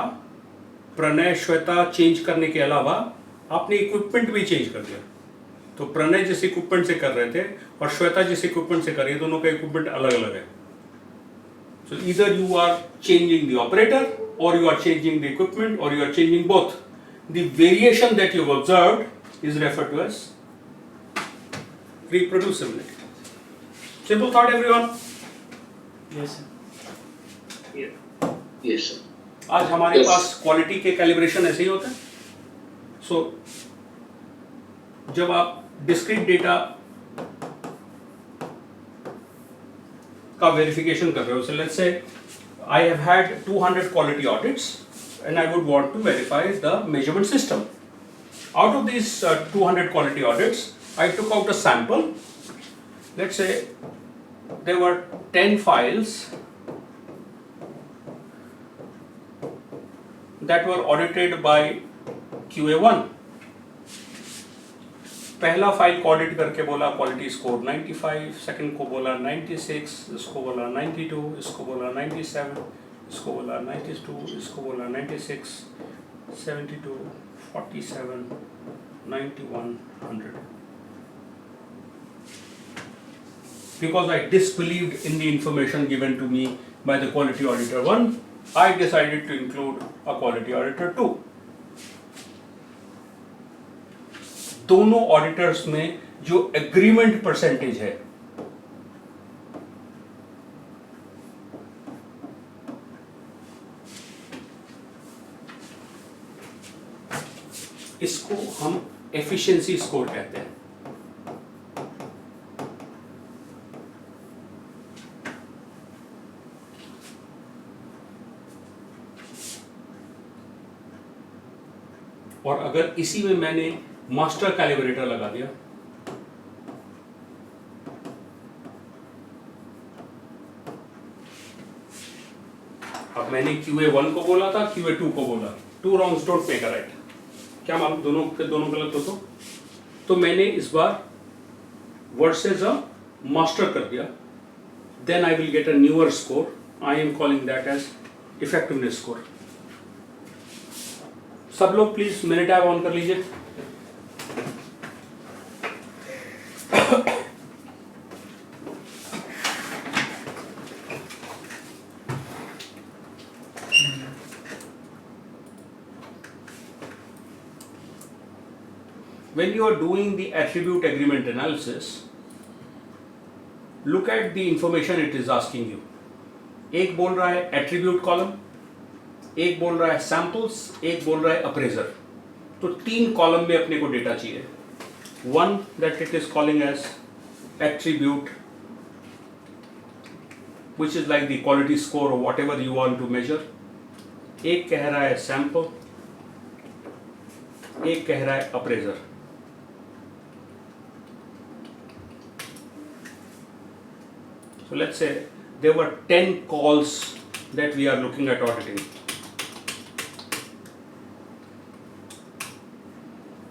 प्रणय श्वेता चेंज करने के अलावा आपने इक्विपमेंट भी चेंज कर दिया. तो प्रणय जिस इक्विपमेंट से कर रहे थे और श्वेता जिस इक्विपमेंट से कर रही है, दोनों का इक्विपमेंट अलग अलग है. So either you are changing the operator और you are changing the equipment और you are changing both. The variation that you observed is referred to as reproducibility. Simple thought, everyone? Yes sir. Yes, sir. आज हमारे Yes. पास quality के calibration ऐसे ही होते हैं. सो जब आप डिस्क्रीट डेटा का वेरिफिकेशन कर रहे हो, so let's say I have had 200 quality audits and I would want to verify the measurement system. Out of these 200 quality audits, I took out a sample. Let's say there were 10 files that were audited by QA1. पहला file को audit करके बोला quality score 95, second को बोला 96, इसको बोला 92, इसको बोला 97, इसको बोला 92, इसको बोला 96, 72, 47, 91, 100. Because I disbelieved in the information given to me by the quality auditor 1, I decided to include a quality auditor 2. दोनों ऑडिटर्स में जो एग्रीमेंट परसेंटेज है, इसको हम एफिशिएंसी स्कोर कहते हैं. और अगर इसी में मैंने मास्टर कैलिब्रेटर लगा दिया, अब मैंने QA1 को बोला था, QA2 को बोला, 2 wrongs don't make a right, क्या मालूम दोनों के दोनों गलत हो तो मैंने इस बार वर्सेस अ मास्टर कर दिया, then I will get a newer score. I am calling that as effectiveness score. सब लोग प्लीज मेरे टैब ऑन कर लीजिए। When you are doing the attribute agreement analysis, look at the information it is asking you. एक बोल रहा है attribute column, एक बोल रहा है सैंपल्स, एक बोल रहा है अप्रेजर। तो 3 कॉलम में अपने को डेटा चाहिए। One that it is calling as attribute which is like the quality score और whatever you want to measure. एक कह रहा है सैंपल, एक कह रहा है appraiser. So let's say there were 10 calls that we are looking at auditing,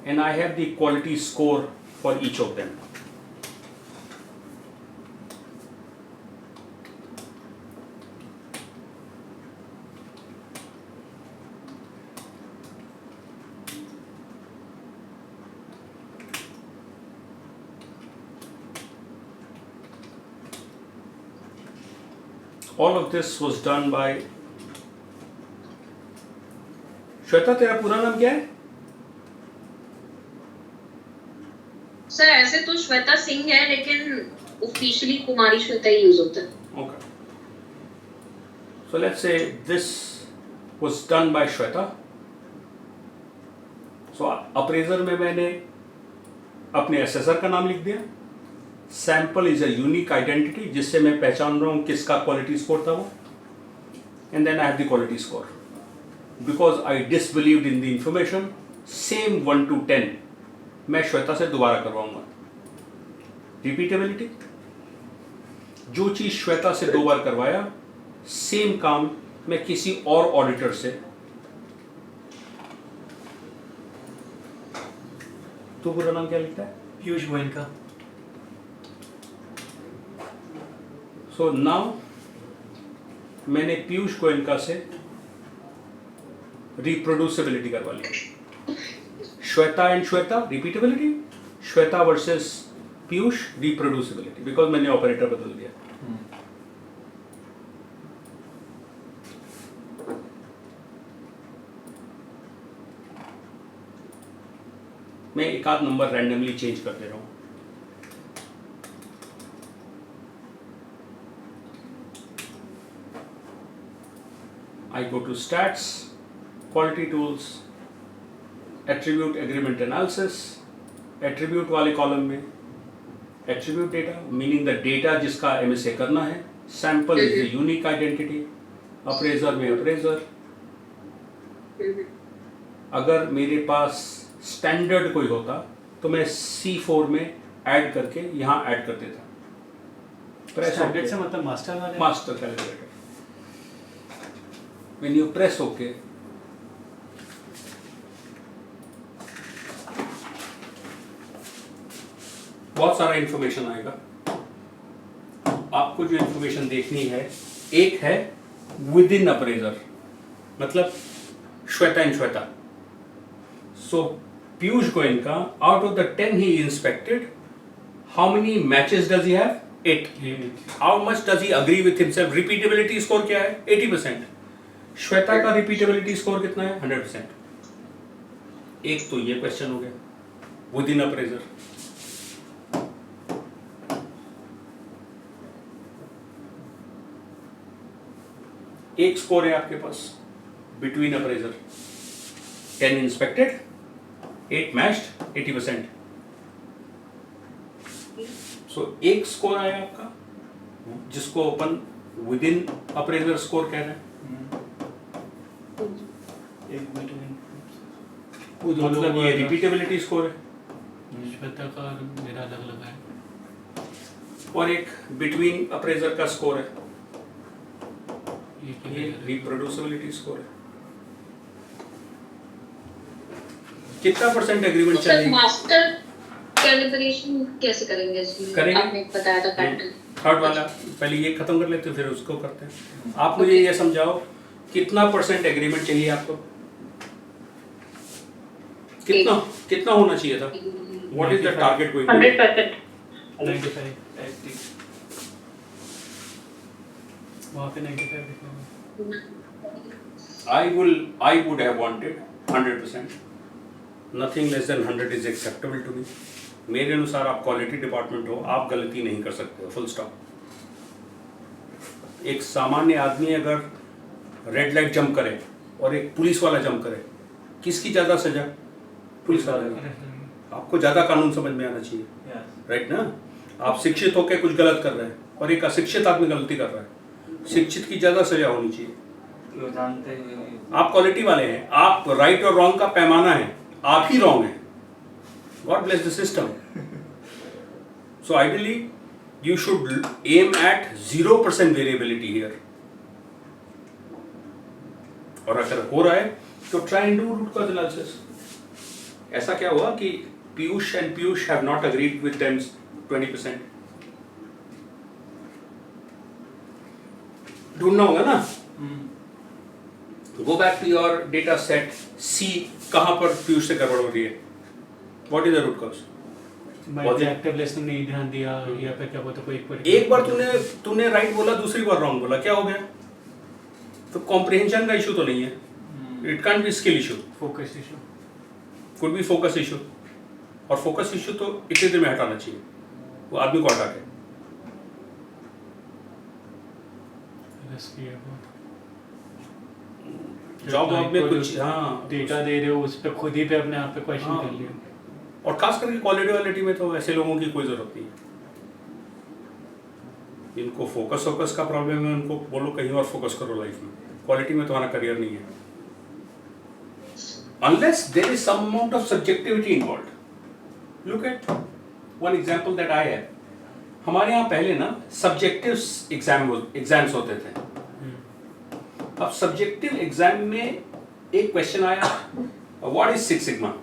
and I have the quality score for each of them. All of this was done by Shweta, तेरा पूरा नाम क्या है? सर ऐसे तो श्वेता सिंह है, लेकिन ऑफिशियली कुमारी श्वेता ही use होता है। Okay. So let's say this was done by Shweta. So appraisal में मैंने अपने असेसर का नाम लिख दिया। Sample is a unique identity जिससे मैं पहचान रहा हूं किसका क्वालिटी स्कोर था वो, and then I have the quality score because I disbelieved in the information. Same 1 to 10 मैं श्वेता से दोबारा करवाऊंगा। रिपीटेबिलिटी, जो चीज श्वेता से 2 बार करवाया सेम काम मैं किसी और ऑडिटर से। तो पूरा नाम क्या लिखता है? पीयूष गोयनका। सो नाउ मैंने पीयूष गोयनका से रिप्रोड्यूसिबिलिटी करवा ली। Shweta and Shweta repeatability, Shweta versus Piyush reproducibility, because मैंने ऑपरेटर बदल दिया। मैं एक आध नंबर रैंडमली चेंज कर दे रहा हूं। I go to stats, quality tools, attribute agreement analysis, attribute वाले कॉलम में attribute data meaning the data जिसका MSA करना है, sample is the unique identity, appraiser में appraiser। अगर मेरे पास स्टैंडर्ड कोई होता तो मैं C4 में ऐड करके यहाँ ऐड कर देता। स्टैंडर्ड से मतलब मास्टर वाले? Master calibrator. When you press OK, बहुत सारा इंफॉर्मेशन आएगा। आपको जो इंफॉर्मेशन देखनी है, एक है विद इन अप्रेजर, मतलब Shweta and Shweta. So Piyush Goenka, out of the 10 he inspected, how many matches does he have? 8. How much does he agree with himself? Repeatability score क्या है? 80%. श्वेता का रिपीटेबिलिटी स्कोर कितना है? 100%। एक तो ये क्वेश्चन हो गया विद इन अप्रेजर। एक स्कोर है आपके पास बिटवीन अप्रेजर, 10 इंस्पेक्टेड, 8 मैच्ड, 80%। सो एक स्कोर आया आपका जिसको अपन विद इन अप्रेजर स्कोर कह रहे हैं। एक मिनट वो दोनों मतलब ये रिपीटेबिलिटी स्कोर है, श्वेता का और मेरा अलग अलग है। और एक बिटवीन अप्रेजर का स्कोर है, ये ये रिप्रोड्यूसिबिलिटी स्कोर है। कितना परसेंट एग्रीमेंट तो सर चाहिए? मास्टर कैलिब्रेशन कैसे करेंगे इसमें? करेंगे। आपने बताया था पैटर्न। थर्ड वाला पहले ये खत्म कर लेते हैं फिर उसको करते हैं। आप मुझे ये समझाओ कितना परसेंट एग्रीमेंट चाहिए आपको? कितना कितना होना चाहिए था? What is the target going? 100%. 95 वहाँ पे 95 लिखा हुआ। I would have wanted 100%. Nothing less than 100 is acceptable to me. मेरे अनुसार आप क्वालिटी डिपार्टमेंट हो, आप गलती नहीं कर सकते हो, फुल स्टॉप। एक सामान्य आदमी अगर रेड लाइट जंप करे और एक पुलिस वाला जंप करे, किसकी ज़्यादा सजा? पुलिस वाला की। आपको ज़्यादा कानून समझ में आना चाहिए, राइट ना? आप शिक्षित होकर कुछ गलत कर रहे हैं और एक अशिक्षित आदमी गलती कर रहा है, शिक्षित की ज़्यादा सजा होनी चाहिए। वो जानते हैं आप क्वालिटी वाले हैं, आप राइट और रॉन्ग का पैमाना है, आप ही रॉन्ग हैं। God bless the system. So ideally, you should aim at 0% variability here. और अगर हो रहा है तो try and do root cause analysis. ऐसा क्या हुआ कि Piyush and Piyush have not agreed with them 20%. ढूंढना होगा ना? Go back to your data set, see कहाँ पर Piyush से गड़बड़ हो रही है. What is the root cause? Active listening नहीं ध्यान दिया या फिर क्या बोलते कोई एक बार तूने राइट बोला, दूसरी बार रॉन्ग बोला, क्या हो गया? तो कॉम्प्रिहेंशन का इशू तो नहीं है, it can't be skill issue, focus issue, could be focus issue, और फोकस इशू तो इतने देर में हटाना चाहिए, वो आदमी को हटा के। जॉब में कुछ डेटा दे रहे हो उस पर खुद ही पे अपने आप पे क्वेश्चन कर लिया, और खास करके क्वालिटी में तो ऐसे लोगों की कोई जरूरत नहीं है। इनको फोकस का प्रॉब्लम है, उनको बोलो कहीं और फोकस करो लाइफ में, क्वालिटी में तुम्हारा करियर नहीं है। Unless there is some amount of subjectivity involved. Look at one example that I have. हमारे यहाँ पहले ना सब्जेक्टिव एग्जाम्स होते थे। अब सब्जेक्टिव एग्जाम में एक क्वेश्चन आया, what is six sigma?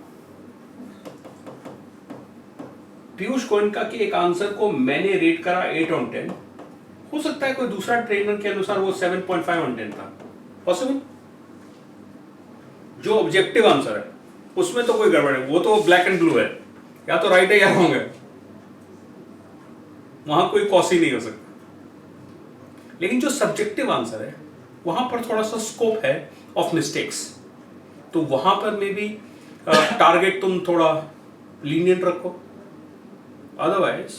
Piyush Goenka के एक आंसर को मैंने रेट करा 8 on 10, हो सकता है कोई दूसरा ट्रेनर के अनुसार वो 7.5 on 10 था, पॉसिबल। जो ऑब्जेक्टिव आंसर है उसमें तो कोई गड़बड़ है, वो तो ब्लैक एंड ब्लू है, या तो राइट है या रॉन्ग है, वहां कोई कॉसी नहीं हो सकता। लेकिन जो सब्जेक्टिव आंसर है वहां पर थोड़ा सा स्कोप है ऑफ मिस्टेक्स, तो वहां पर मे बी टारगेट तुम थोड़ा लीनियंट रखो। अदरवाइज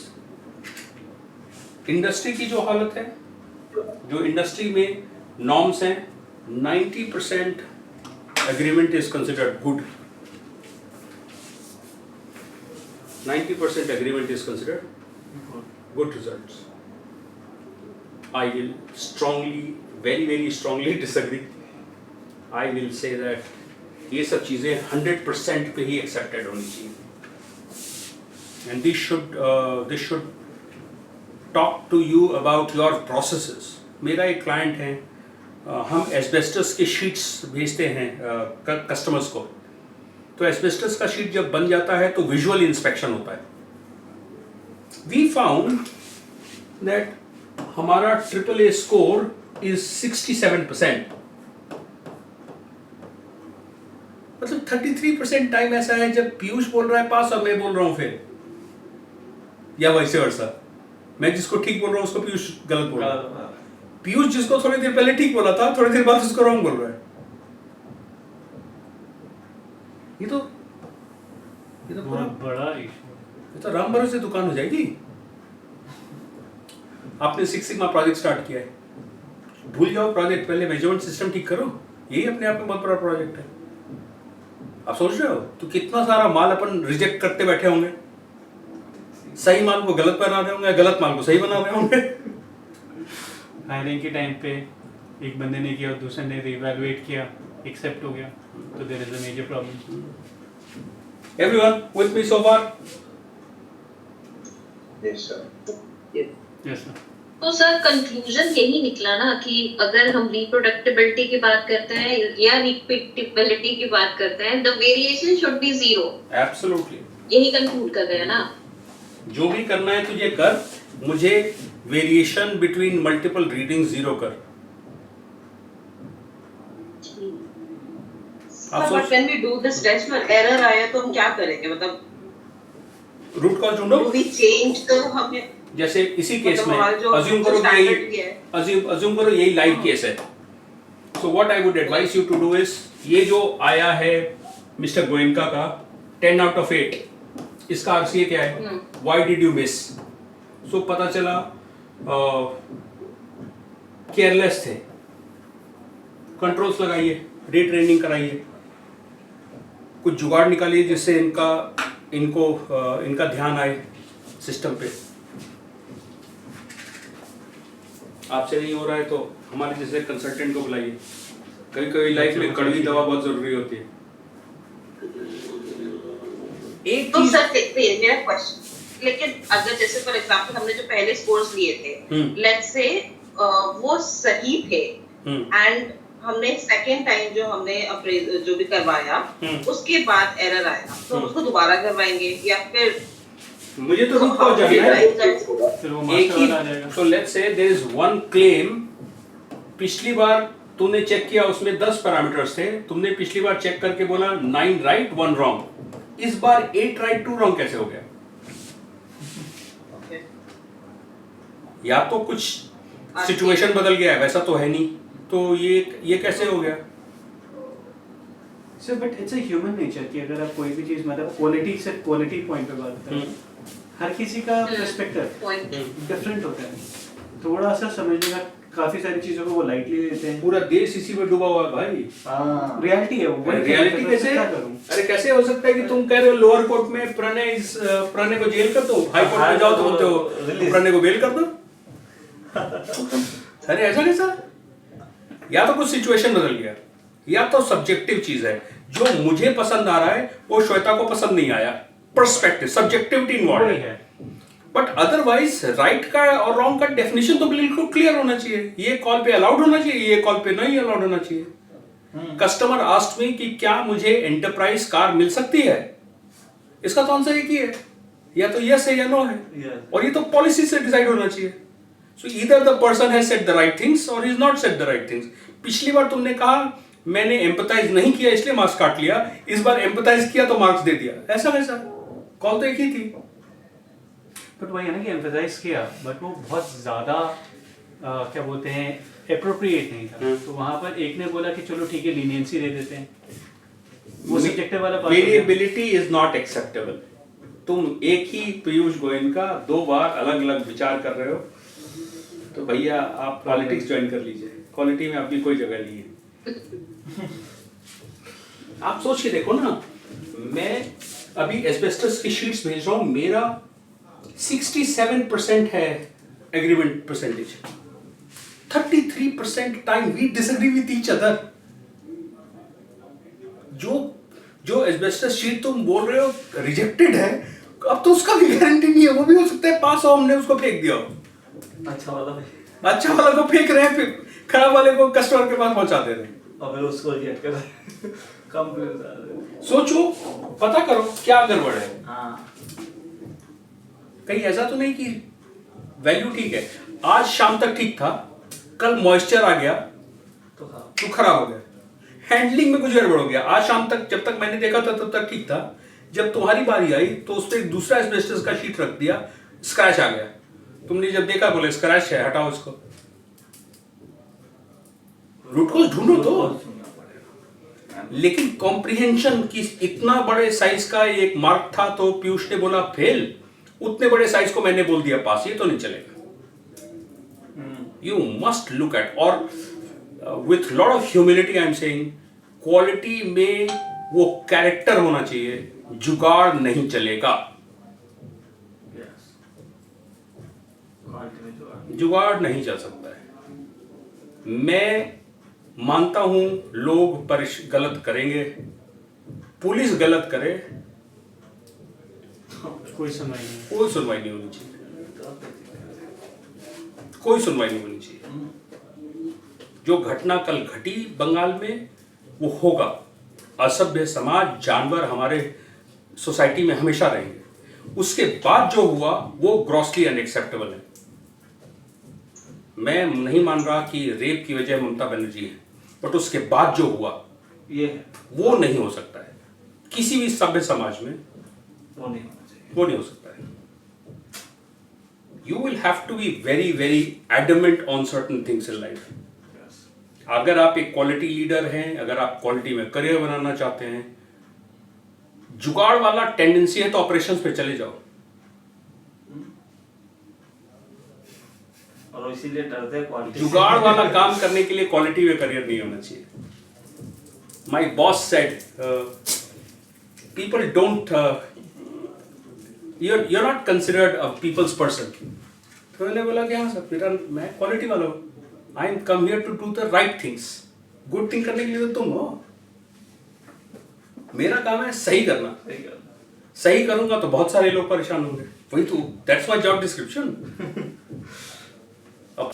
इंडस्ट्री की जो हालत है, जो इंडस्ट्री में नॉर्म्स हैं, 90% agreement is considered good. 90% agreement is considered good results. I will strongly, very strongly disagree. I will say that ये सब चीजें 100% पे ही accepted होनी चाहिए. And this should talk to you about your processes. मेरा एक client है, हम एस्बेस्टस के शीट्स भेजते हैं कस्टमर्स को, तो एस्बेस्टस का शीट जब बन जाता है तो विजुअल इंस्पेक्शन होता है। वी फाउंड दैट हमारा AAA स्कोर इज 67%, मतलब 33% टाइम ऐसा है जब पीयूष बोल रहा है पास और मैं बोल रहा हूँ फेल, या वैसे वर्षा, मैं जिसको ठीक बोल रहा हूँ उसको पीयूष गलत बोल रहा है, पीयूष जिसको थोड़ी देर पहले ठीक बोला था थोड़ी देर बाद उसको रॉन्ग बोल रहा है। ये तो बहुत बड़ा इशू, ये तो राम भरोसे दुकान हो जाएगी। आपने सिक्स सिग्मा प्रोजेक्ट स्टार्ट किया है, भूल जाओ प्रोजेक्ट, पहले मेजरमेंट सिस्टम ठीक करो, यही अपने आप में बहुत बड़ा प्रोजेक्ट है। आप सोच रहे हो तो कितना सारा माल अपन रिजेक्ट करते बैठे होंगे, सही माल को गलत बना रहे होंगे, गलत माल को सही बना रहे होंगे। हायरिंग के टाइम पे एक बंदे ने किया और दूसरे ने रिवैल्यूएट किया, एक्सेप्ट हो गया, तो there is a major problem. Everyone with me so far? Yes, sir. Yes sir. तो सर कंक्लूजन यही निकला ना कि अगर हम रिप्रोडक्टिबिलिटी की बात करते हैं या रिपीटेबिलिटी की बात करते हैं, the variation should be 0। Absolutely. यही कंक्लूड कर रहे हैं ना। जो भी करना है तुझे कर, मुझे वेरिएशन बिटवीन मल्टीपल रीडिंग 0 कर। But when we do this test में एरर आया तो हम क्या करेंगे, मतलब रूट कॉज ढूंढो। डू वी चेंज तो हमें जैसे इसी केस में हमारा जो अज्यूम करो कि standard यही है। अज्यूम करो यही लाइव केस है। So what I would advice you to do is, ये जो आया है मिस्टर गोयनका का 10 आउट ऑफ 8, इसका आरसीए क्या है? Why did you miss? So पता चला केयरलेस थे। कंट्रोल्स लगाइए, रीट्रेनिंग कराइए, कुछ जुगाड़ निकालिए जिससे इनका ध्यान आए सिस्टम पे। आपसे नहीं हो रहा है तो हमारे जैसे कंसल्टेंट को बुलाइए। कभी कभी लाइफ में कड़वी दवा बहुत जरूरी होती है। एक तो चीज सर मेरा क्वेश्चन, लेकिन अगर जैसे फॉर एग्जांपल हमने जो पहले स्कोर्स लिए थे, लेट्स से वो सही थे एंड हमने सेकेंड टाइम जो हमने जो भी करवाया उसके बाद एरर आया, तो उसको दोबारा करवाएंगे या फिर मुझे तो रूट कॉज जानना है। फिर वो एक मास्टर ही वाला आ जाएगा। So let's say there is one claim, पिछली बार तूने चेक किया उसमें 10 पैरामीटर्स थे, तुमने पिछली बार चेक करके बोला 9 राइट 1 रॉन्ग, इस बार 8 राइट 2 रॉन्ग कैसे हो गया? या तो कुछ सिचुएशन बदल गया है, वैसा तो है नहीं, तो ये कैसे हो गया? Sir but it's a human nature कि अगर आप कोई भी चीज मतलब क्वालिटी पॉइंट पे बात करें, हर किसी का पर्सपेक्टिव डिफरेंट होता है, थोड़ा सा समझने का, काफी सारी चीजों को वो लाइटली लेते हैं। पूरा देश इसी में डूबा हुआ है भाई। रियलिटी है वो। रियलिटी कैसे? अरे कैसे हो सकता है कि तुम कह रहे हो लोअर कोर्ट में प्रणय को जेल कर दो, हाई कोर्ट में जाओ तो बोलते हो प्रणय को बेल कर दो। अरे ऐसा कैसा? या तो कुछ सिचुएशन बदल गया, या तो सब्जेक्टिव चीज है, जो मुझे पसंद आ रहा है वो श्वेता को पसंद नहीं आया। पर्सपेक्टिव, सब्जेक्टिविटी इन्वॉल्व है। बट अदरवाइज राइट का और रॉन्ग का डेफिनेशन तो बिल्कुल क्लियर होना चाहिए। ये कॉल पे अलाउड होना चाहिए, ये कॉल पे नहीं अलाउड होना चाहिए। कस्टमर आस्क्ड मी कि क्या मुझे एंटरप्राइज कार मिल सकती है, इसका तो आंसर एक ही है, या तो यस है या नो है, और ये तो पॉलिसी से डिसाइड होना चाहिए। So either the person has said the right things और is not said the right things. पिछली बार तुमने कहा मैंने एम्पैथाइज नहीं किया इसलिए मार्क्स काट लिया, इस बार एम्पैथाइज किया तो मार्क्स दे दिया, ऐसा कैसा? कॉल तो एक ही थी। बट वही है ना कि एम्फसाइज किया, बट वो बहुत ज्यादा क्या बोलते हैं एप्रोप्रिएट नहीं था। तो वहां पर एक ने बोला कि चलो ठीक है लीनियंसी दे देते हैं, वो सब्जेक्टिव वाला बात। Variability is not acceptable. तुम एक ही पीयूष गोयल का 2 बार अलग अलग विचार कर रहे हो, तो भैया आप पॉलिटिक्स ज्वाइन कर लीजिए, क्वालिटी में आपकी कोई जगह नहीं है। आप सोच के देखो ना, मैं अभी एस्बेस्टस की शीट्स भेज रहा हूं, मेरा 67% है agreement percentage, 33% time we disagree with each other. जो एस्बेस्टस शीट तुम बोल रहे हो रिजेक्टेड है, अब तो उसका भी गारंटी नहीं है, वो भी हो सकता है पास हो, हमने उसको फेंक दिया। अच्छा वाला को फेंक रहे हैं, फिर खराब वाले को कस्टमर के पास पहुंचा दे रहे हैं, और फिर उसको रिजेक्ट कर रहे कम। सोचो, पता करो क्या गड़बड़ है। हाँ, कहीं ऐसा तो नहीं कि वैल्यू ठीक है, आज शाम तक ठीक था, कल मॉइस्चर आ गया तो खराब हो गया, हैंडलिंग में कुछ गड़बड़ हो गया। आज शाम तक जब तक मैंने देखा था तब तक ठीक था, जब तुम्हारी बारी आई तो उस पर दूसरा एस्बेस्टस का शीट रख दिया, स्क्रैच आ गया। तुमने जब देखा बोले स्क्रैच है, हटाओ इसको। रूट कॉज ढूंढो तो। लेकिन कॉम्प्रिहेंशन की इतना बड़े साइज का एक मार्क था तो पीयूष ने बोला फेल, उतने बड़े साइज को मैंने बोल दिया पास, ये तो नहीं चलेगा। यू मस्ट लुक एट, और with lot of humility I am saying, quality में वो कैरेक्टर होना चाहिए, जुगाड़ नहीं चलेगा। जुगाड़ नहीं चल सकता है। मैं मानता हूं लोग गलत करेंगे, पुलिस गलत करे, कोई सुनवाई नहीं है। कोई सुनवाई नहीं होनी चाहिए, कोई सुनवाई नहीं होनी चाहिए। जो घटना कल घटी बंगाल में वो होगा। असभ्य समाज, जानवर हमारे सोसाइटी में हमेशा रहेंगे। उसके बाद जो हुआ वो ग्रॉसली अनएक्सेप्टेबल है। मैं नहीं मान रहा कि रेप की वजह ममता बनर्जी है, बट उसके बाद जो हुआ ये वो नहीं हो सकता है किसी भी सभ्य समाज में, वो नहीं होना चाहिए। वो नहीं हो सकता है। You will have to be very, very adamant on certain things in life. अगर आप एक क्वालिटी लीडर हैं, अगर आप क्वालिटी में करियर बनाना चाहते हैं, जुगाड़ वाला टेंडेंसी है तो ऑपरेशंस पे चले जाओ। और इसीलिए डरते हैं क्वालिटी। जुगाड़ वाला काम करने के लिए क्वालिटी में करियर नहीं होना चाहिए। My boss said, people don't, you're not considered a people's person. तो मैंने बोला कि हाँ सर, मेरा मैं क्वालिटी वाला हूँ। I am come here to do the right things. Good thing करने के लिए तो तुम हो। मेरा काम है सही करना। सही कहा। सही करूंगा तो बहुत सारे लोग परेशान होंगे। वही तो, that's my job description. अब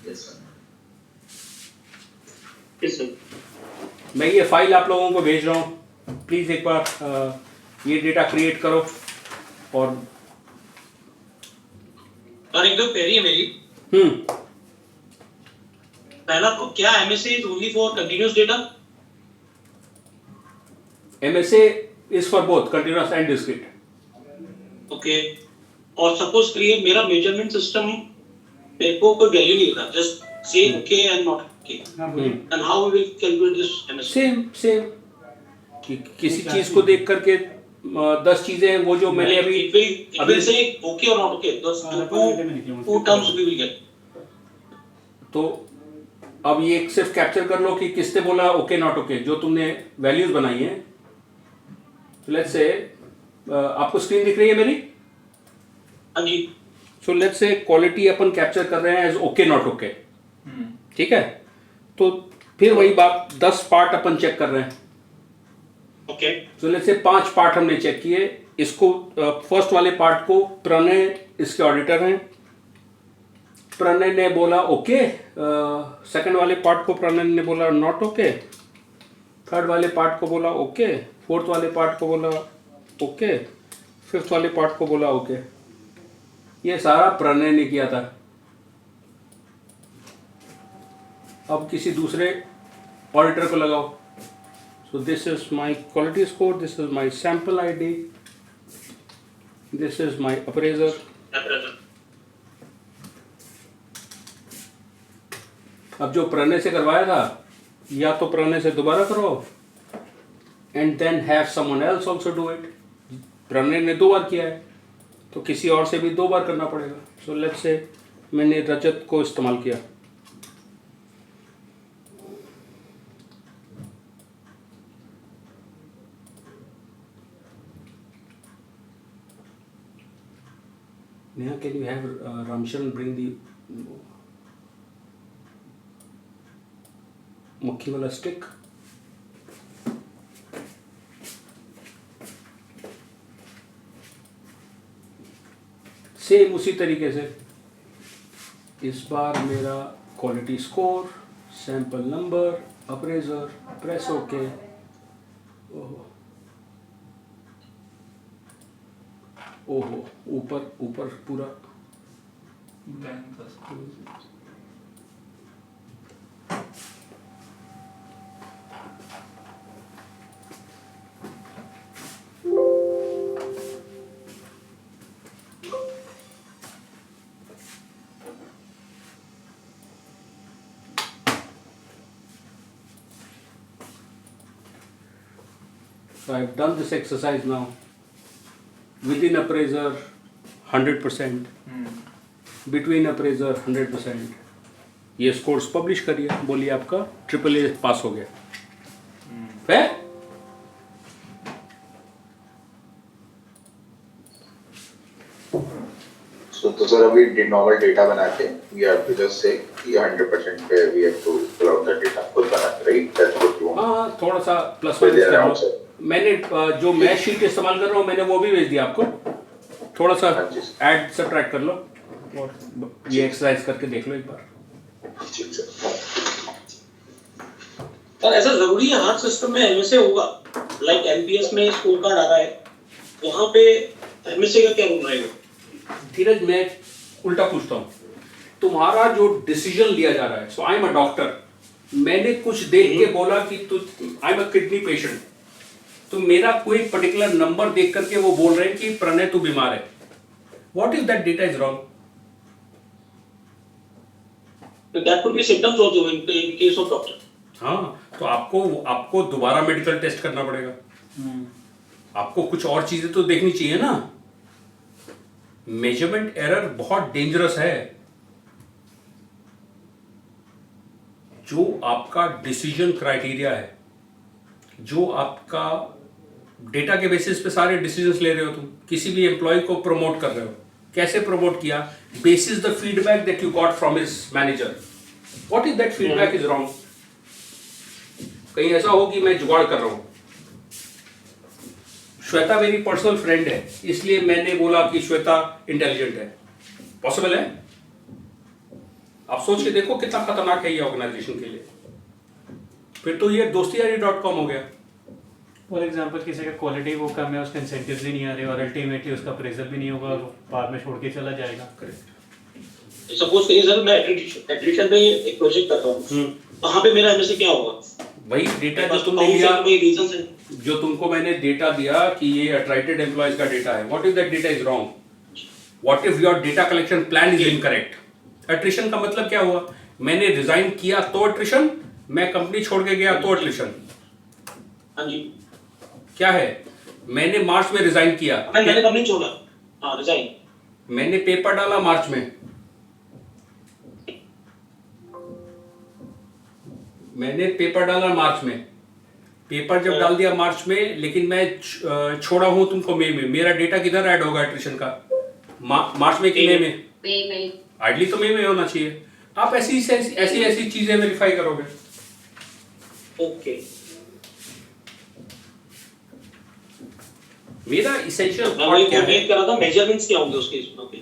Yes, sir. Yes, sir. मैं ये फाइल आप लोगों को भेज रहा हूँ। प्लीज एक बार ये डेटा क्रिएट करो। और एक दो क्वेरी है मेरी। पहला तो क्या MSA is only for continuous data? MSA is for both continuous and discrete. Okay. और सपोज करिए मेरा मेजरमेंट सिस्टम मेरे को कोई वैल्यू नहीं देता, just say okay and not okay, and how we will calculate this MSA? Same किसी चीज को देख करके 10 चीजें हैं, वो जो मैंने अभी से ओके और not okay, those two terms we will get. तो अब ये सिर्फ कैप्चर कर लो कि किसने बोला ओके नॉट ओके, जो तुमने वैल्यूज बनाई हैं। तो लेट्स से आपको स्क्रीन दिख रही है मेरी? हाँ जी। सो लेट्स से क्वालिटी अपन कैप्चर कर रहे हैं एज ओके नॉट ओके, ठीक है? तो फिर वही बात, 10 पार्ट अपन चेक कर रहे हैं। ओके। तो लेट्स से 5 पार्ट हमने चेक किए। इसको फर्स्ट वाले पार्ट को प्रणय इसके ऑडिटर हैं, प्रणय ने बोला ओके। सेकंड वाले पार्ट को प्रणय ने बोला नॉट ओके। थर्ड वाले पार्ट को बोला ओके। फोर्थ वाले पार्ट को बोला ओके। फिफ्थ वाले पार्ट को बोला ओके। ये सारा प्रणय ने किया था। अब किसी दूसरे ऑडिटर को लगाओ। So this is my quality score, this is my sample ID, this is my appraisal. अब जो प्रणय से करवाया था, या तो प्रणय से दोबारा करो and then have someone else also do it. Pranay ने 2 बार किया है तो किसी और से भी 2 बार करना पड़ेगा। सो लेट्स से मैंने रजत को इस्तेमाल किया। Neha, can you have Ramcharan bring the मक्खी वाला स्टिक? सेम उसी तरीके से इस बार मेरा quality score, sample number, appraisal, press okay. ओहो, ऊपर ऊपर पूरा So I've done this exercise now. Within appraiser 100%, between appraiser 100%. ये स्कोर्स पब्लिश करिए, बोलिए आपका AAA पास हो गया। Fair? तो सर अभी नॉर्मल डेटा बना के we have to just say कि 100% पे we have to pull out the data खुद बना के, right? That's what you want. हाँ, थोड़ा सा प्लस माइनस कर लो। मैंने जो मैं शीट इस्तेमाल कर रहा हूँ मैंने वो भी भेज दिया आपको। थोड़ा सा हाँ जी ऐड सब्ट्रैक्ट कर लो और ये एक्सरसाइज करके देख लो एक बार। ठीक सर। और ऐसा जरूरी है हर सिस्टम में एमएसए होगा? लाइक एमपीएस में स्कोर कार्ड आ रहा है, वहां पे एमएसए का क्या रोल रहेगा? धीरज, मैं उल्टा पूछता हूँ, तुम्हारा जो डिसीजन लिया जा रहा है, so I am a doctor, मैंने कुछ देख के बोला कि तू, I am a kidney patient, तो मेरा कोई पर्टिकुलर नंबर देख करके वो बोल रहे हैं कि प्रणय तू बीमार है, what if that data is wrong? That could be symptoms also in case of doctor. हाँ, तो आपको दोबारा मेडिकल टेस्ट करना पड़ेगा, आपको कुछ और चीजें तो देखनी चाहिए ना। मेजरमेंट एरर बहुत डेंजरस है। जो आपका डिसीजन क्राइटेरिया है, जो आपका डेटा के बेसिस पे सारे डिसीजंस ले रहे हो, तुम किसी भी एम्प्लॉय को प्रमोट कर रहे हो, कैसे प्रमोट किया? Basis the feedback that you got from his manager. What if that feedback is wrong? कहीं ऐसा हो कि मैं जुगाड़ कर रहा हूं, श्वेता मेरी पर्सनल फ्रेंड है इसलिए मैंने बोला कि श्वेता इंटेलिजेंट है, पॉसिबल है? आप सोच के देखो कितना खतरनाक है ये ऑर्गेनाइजेशन के लिए। फिर तो ये दोस्तीयारी.com हो गया। फॉर एग्जांपल किसी का क्वालिटी वो कम है, उसके इंसेंटिव्स भी नहीं आ रहे और अल्टीमेटली उसका अप्रेजल भी नहीं होगा और बाद में छोड़ के चला जाएगा। करेक्ट। सपोज करिए सर मैं एट्रिशन पे एक प्रोजेक्ट करता हूं, वहां पे मेरा एमएसए क्या होगा? वही डेटा जो तुमने लिया, जो तुमको मैंने डेटा दिया कि ये अट्रैक्टेड एम्प्लॉयज का डेटा है, what if that data is wrong? What if your data collection plan is incorrect? Attrition का मतलब क्या हुआ? मैंने रिजाइन किया तो अट्रिशन, मैं कंपनी छोड़ के गया तो अट्रिशन। हाँ जी, क्या है? मैंने मार्च में रिजाइन किया, मैंने कंपनी छोड़ा, हाँ रिजाइन, मैंने पेपर डाला मार्च में, मैंने पेपर डाला मार्च में, पेपर जब डाल दिया मार्च में, लेकिन मैं छोड़ा हूं तुमको मई में, मेरा डेटा किधर ऐड होगा एट्रिशन का? मार्च में कि मई में? आइडली तो मई में होना चाहिए। आप ऐसी चीजें वेरीफाई करोगे। ओके, मेरा इसेंशियल थॉट क्या है? कर रहा था मेजरमेंट्स क्या होंगे उसके इसमें? ओके,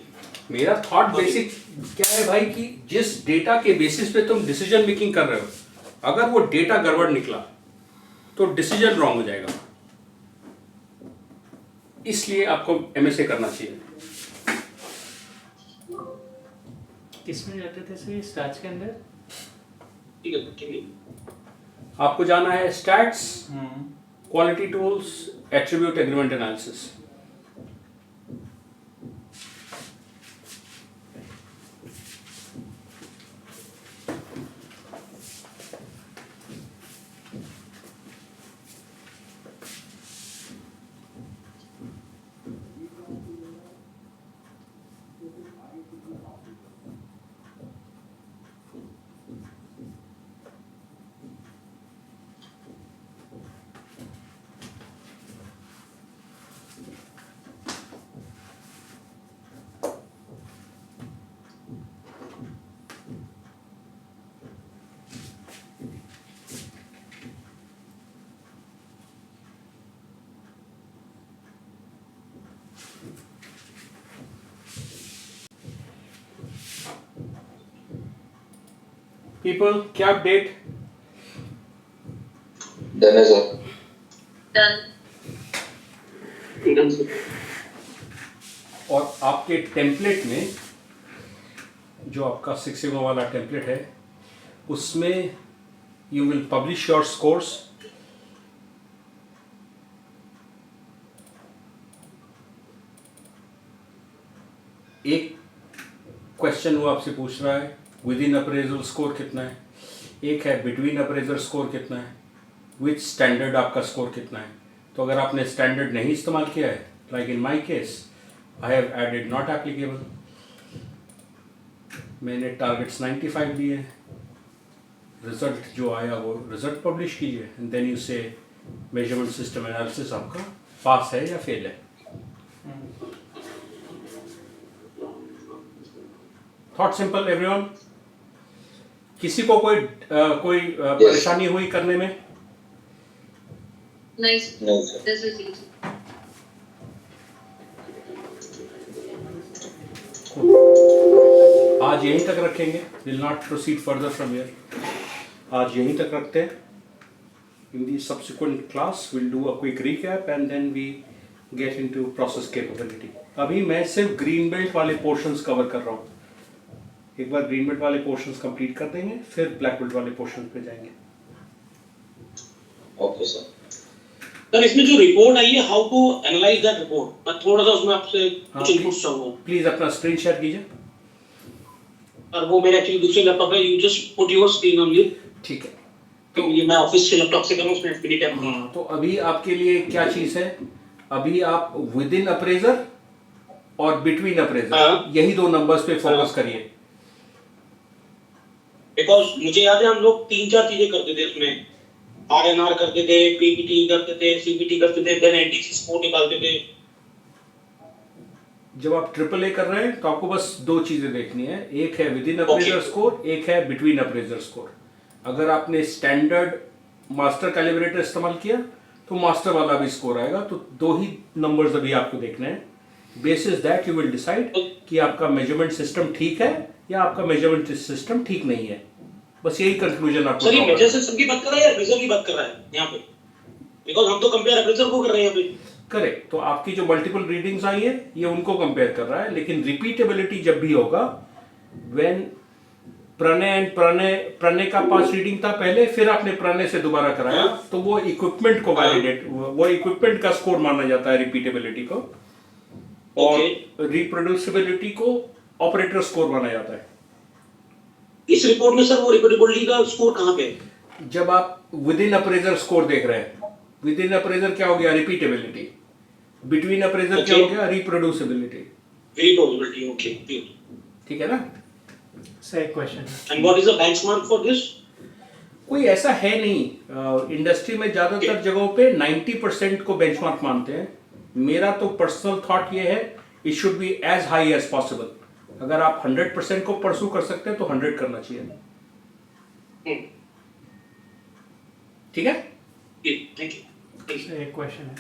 मेरा थॉट बेसिक क्या है भाई कि जिस डेटा के बेसिस पे तुम डिसीजन मेकिंग कर रहे हो, अगर वो डेटा गड़बड़ निकला तो डिसीजन रॉन्ग हो जाएगा। इसलिए आपको एमएसए करना चाहिए। किसमें जाते थे सर स्टार्च के अंदर? ठीक है, ठीक है। आपको जाना है stats, quality tools, attribute agreement analysis. People, क्या अपडेट? डन है सर। डन। और आपके टेम्पलेट में जो आपका सिक्स सिग्मा वाला टेम्पलेट है, उसमें you will publish your scores. एक क्वेश्चन वो आपसे पूछ रहा है विद इन अप्रेजल स्कोर कितना है, एक है बिटवीन अप्रेजल स्कोर कितना है, विच स्टैंडर्ड आपका स्कोर कितना है। तो अगर आपने स्टैंडर्ड नहीं इस्तेमाल किया है, like in my case I have added not applicable, मैंने टारगेट्स 95 दिए हैं, रिजल्ट जो आया वो रिजल्ट पब्लिश कीजिए, and then you say measurement system analysis आपका पास है या फेल है। Thought simple everyone. किसी को कोई परेशानी हुई करने में? नाइस, नहीं सर। This is easy. आज यहीं तक रखेंगे, will not proceed further from here. आज यहीं तक रखते हैं। In the subsequent class will do a quick recap and then we get into process capability. अभी मैं सिर्फ ग्रीन बेल्ट वाले पोर्शंस कवर कर रहा हूँ। एक बार ग्रीन बेल्ट वाले पोर्शंस कंप्लीट कर देंगे, फिर ब्लैक बेल्ट वाले पोर्शंस पे जाएंगे। Okay sir. सर इसमें जो रिपोर्ट आई है, how to analyse that report, मैं थोड़ा सा उसमें आपसे कुछ इनपुट्स चाहूंगा। प्लीज अपना स्क्रीन शेयर कीजिए। और वो मेरे एक्चुअली दूसरे लैपटॉप है, you just put your screen on lit. ठीक है। तो ये मैं ऑफिस के लैपटॉप से कर रहा हूं, उसमें एफपीडी टैब। हाँ, तो अभी आपके लिए क्या चीज है, अभी आप विद इन अप्रेजर और बिटवीन अप्रेजर यही दो नंबर्स पे फोकस करिए। बिकॉज मुझे याद है हम लोग 3-4 चीजें करते थे उसमें, आरएनआर करते थे, पीपीटी करते थे, सीपीटी करते थे, देन एनटीसी स्कोर निकालते थे। जब आप ट्रिपल ए कर रहे हैं तो आपको बस दो चीजें देखनी है, एक है विद इन अप्रेजर स्कोर, एक है बिटवीन अप्रेजर स्कोर। अगर आपने स्टैंडर्ड मास्टर कैलिब्रेटर इस्तेमाल किया तो मास्टर वाला भी स्कोर आएगा। तो दो ही नंबर्स अभी आपको देखने हैं। Basis that you will decide कि आपका मेजरमेंट सिस्टम ठीक है या आपका मेजरमेंट सिस्टम ठीक नहीं है। बस यही कंक्लूजन आपको। सर ये मेजर सिस्टम की बात कर रहा है या अप्रेजर की बात कर रहा है यहाँ पे? बिकॉज हम तो कंपेयर अप्रेजर को कर रहे हैं यहाँ पे। करेक्ट। तो आपकी जो मल्टीपल रीडिंग्स आई है ये उनको कंपेयर कर रहा है, लेकिन रिपीटेबिलिटी जब भी होगा, व्हेन प्रणय का 5 रीडिंग था पहले, फिर आपने प्रणय से दोबारा कराया, तो वो इक्विपमेंट को वैलिडेट, वो इक्विपमेंट का स्कोर माना जाता है रिपीटेबिलिटी को, और रिप्रोड्यूसिबिलिटी को ऑपरेटर स्कोर माना जाता है। इस रिपोर्ट में सर वो रिपीटेबिलिटी का स्कोर कहाँ पे है? जब आप विद इन अप्रेजर स्कोर देख रहे हैं, विद इन अप्रेजर क्या हो गया? रिपीटेबिलिटी। बिटवीन अप्रेजर क्या हो गया? रिप्रोड्यूसिबिलिटी। ओके, ठीक है ना? सही question. And what is the benchmark for this? कोई ऐसा है नहीं। इंडस्ट्री में ज्यादातर जगहों पे 90% को बेंचमार्क मानते हैं। मेरा तो पर्सनल थॉट ये है, it should be as high as possible. अगर आप 100% को परसू कर सकते हैं तो 100 करना चाहिए। ठीक है? Thank you. एक क्वेश्चन है,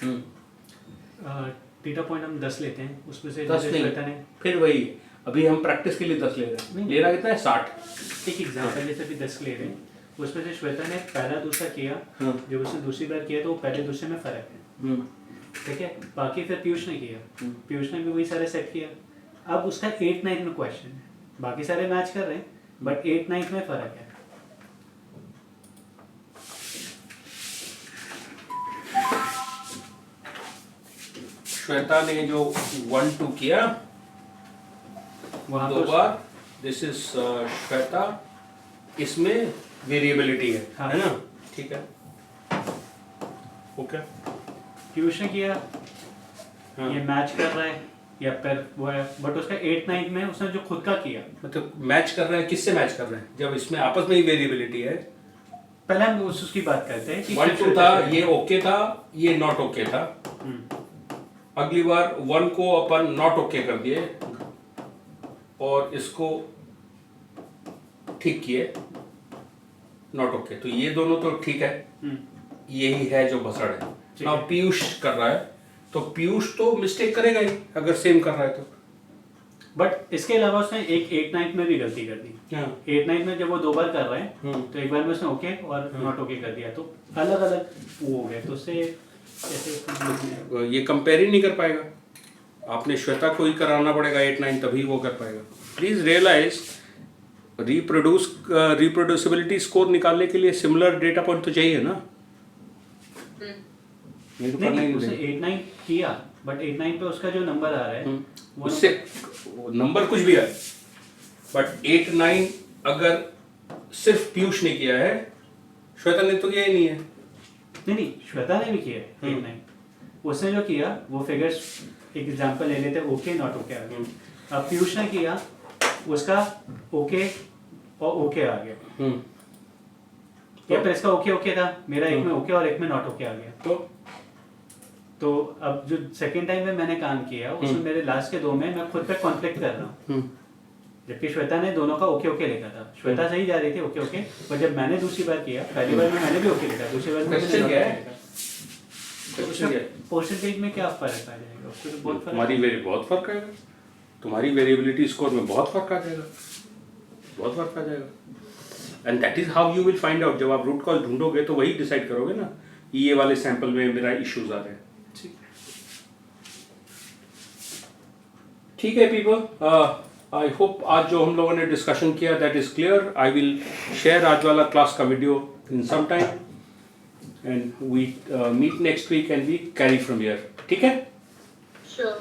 डेटा पॉइंट हम 10 लेते हैं, उसमें से 10 नहीं, फिर वही अभी हम प्रैक्टिस के लिए 10 ले रहे हैं। लेना कितना है? 60। एक एग्जांपल जैसे अभी 10 ले रहे हैं, उसमें से श्वेता ने पहला दूसरा किया, जब उसने दूसरी बार किया तो वो पहले दूसरे में फर्क है। ठीक है। बाकी फिर पीयूष ने किया, पीयूष ने भी वही सारे सेट किया। अब उसका 8-9 में क्वेश्चन है, बाकी सारे मैच कर रहे हैं बट 8-9 में फर्क है। श्वेता ने जो 1-2 किया वहाँ दो बार, दिस इज श्वेता, इसमें वेरिएबिलिटी है, हाँ। है ना? ठीक है, ओके। पीयूष ने किया, हाँ। ये मैच कर रहा है या फिर वो है, बट उसका 8-9 में उसने जो खुद का किया, मतलब मैच कर रहे हैं, किससे मैच कर रहे हैं? जब इसमें आपस में ही वेरिएबिलिटी है। पहले हम उसकी बात करते हैं कि 1-2 था, ये ओके था, ये नॉट ओके था। अगली बार 1 को अपन नॉट ओके कर दिए और इसको ठीक किए, नॉट ओके। तो ये दोनों तो ठीक है, यही है जो भसड़ है। ना पीयूष कर रहा है, तो पीयूष तो मिस्टेक करेगा ही अगर सेम कर रहा है तो। बट इसके अलावा उसने एक 8-9 में भी गलती कर दी। 8-9 में जब वो 2 बार कर रहे हैं तो एक बार में उसने ओके और नॉट ओके कर दिया, तो अलग अलग वो हो गए। तो उससे ऐसे ये कंपेयर ही नहीं कर पाएगा। आपने श्वेता को ही कराना पड़ेगा 8-9, तभी वो कर पाएगा। प्लीज रियलाइज, रिप्रोड्यूसिबिलिटी स्कोर निकालने के लिए सिमिलर डेटा पॉइंट तो चाहिए ना? नहीं, उसने 8-9 किया बट 8-9 पे उसका जो नंबर आ रहा है उससे नंबर कुछ भी आए, बट 8-9 अगर सिर्फ पीयूष ने किया है, श्वेता ने तो किया ही नहीं है। नहीं, श्वेता ने भी किया है 8-9। उसने जो किया वो फिगर्स, एक एग्जांपल ले लेते हैं, ओके नॉट ओके आ गया। अब पीयूष ने किया, उसका ओके और ओके आ गया, या फिर इसका ओके ओके था, मेरा एक में ओके और एक में नॉट ओके आ गया। तो अब जो सेकंड टाइम में मैंने काम किया उसमें मेरे लास्ट के 2 में मैं खुद पे कॉन्फ्लिक्ट कर रहा हूँ, जबकि श्वेता ने दोनों का ओके ओके लिखा था। श्वेता सही जा रही थी ओके ओके, पर जब मैंने दूसरी बार किया, पहली बार में मैंने भी ओके लिखा, दूसरी बार में मैंने नॉट ओके लिखा। परसेंटेज में क्या फर्क आ जाएगा? उसको तो बहुत फर्क, बहुत फर्क आएगा। तुम्हारी वेरिएबिलिटी स्कोर में बहुत फर्क आ जाएगा। बहुत फर्क आ जाएगा। And that is how you will find out. जब आप रूट कॉज ढूंढोगे तो वही डिसाइड करोगे ना, ये वाले सैंपल में मेरा इश्यूज आ रहे हैं। ठीक है पीपल, आई होप आज जो हम लोगों ने डिस्कशन किया that is clear. I will share आज वाला क्लास का video in some time and we meet next week and we carry from here. ठीक है? Sure.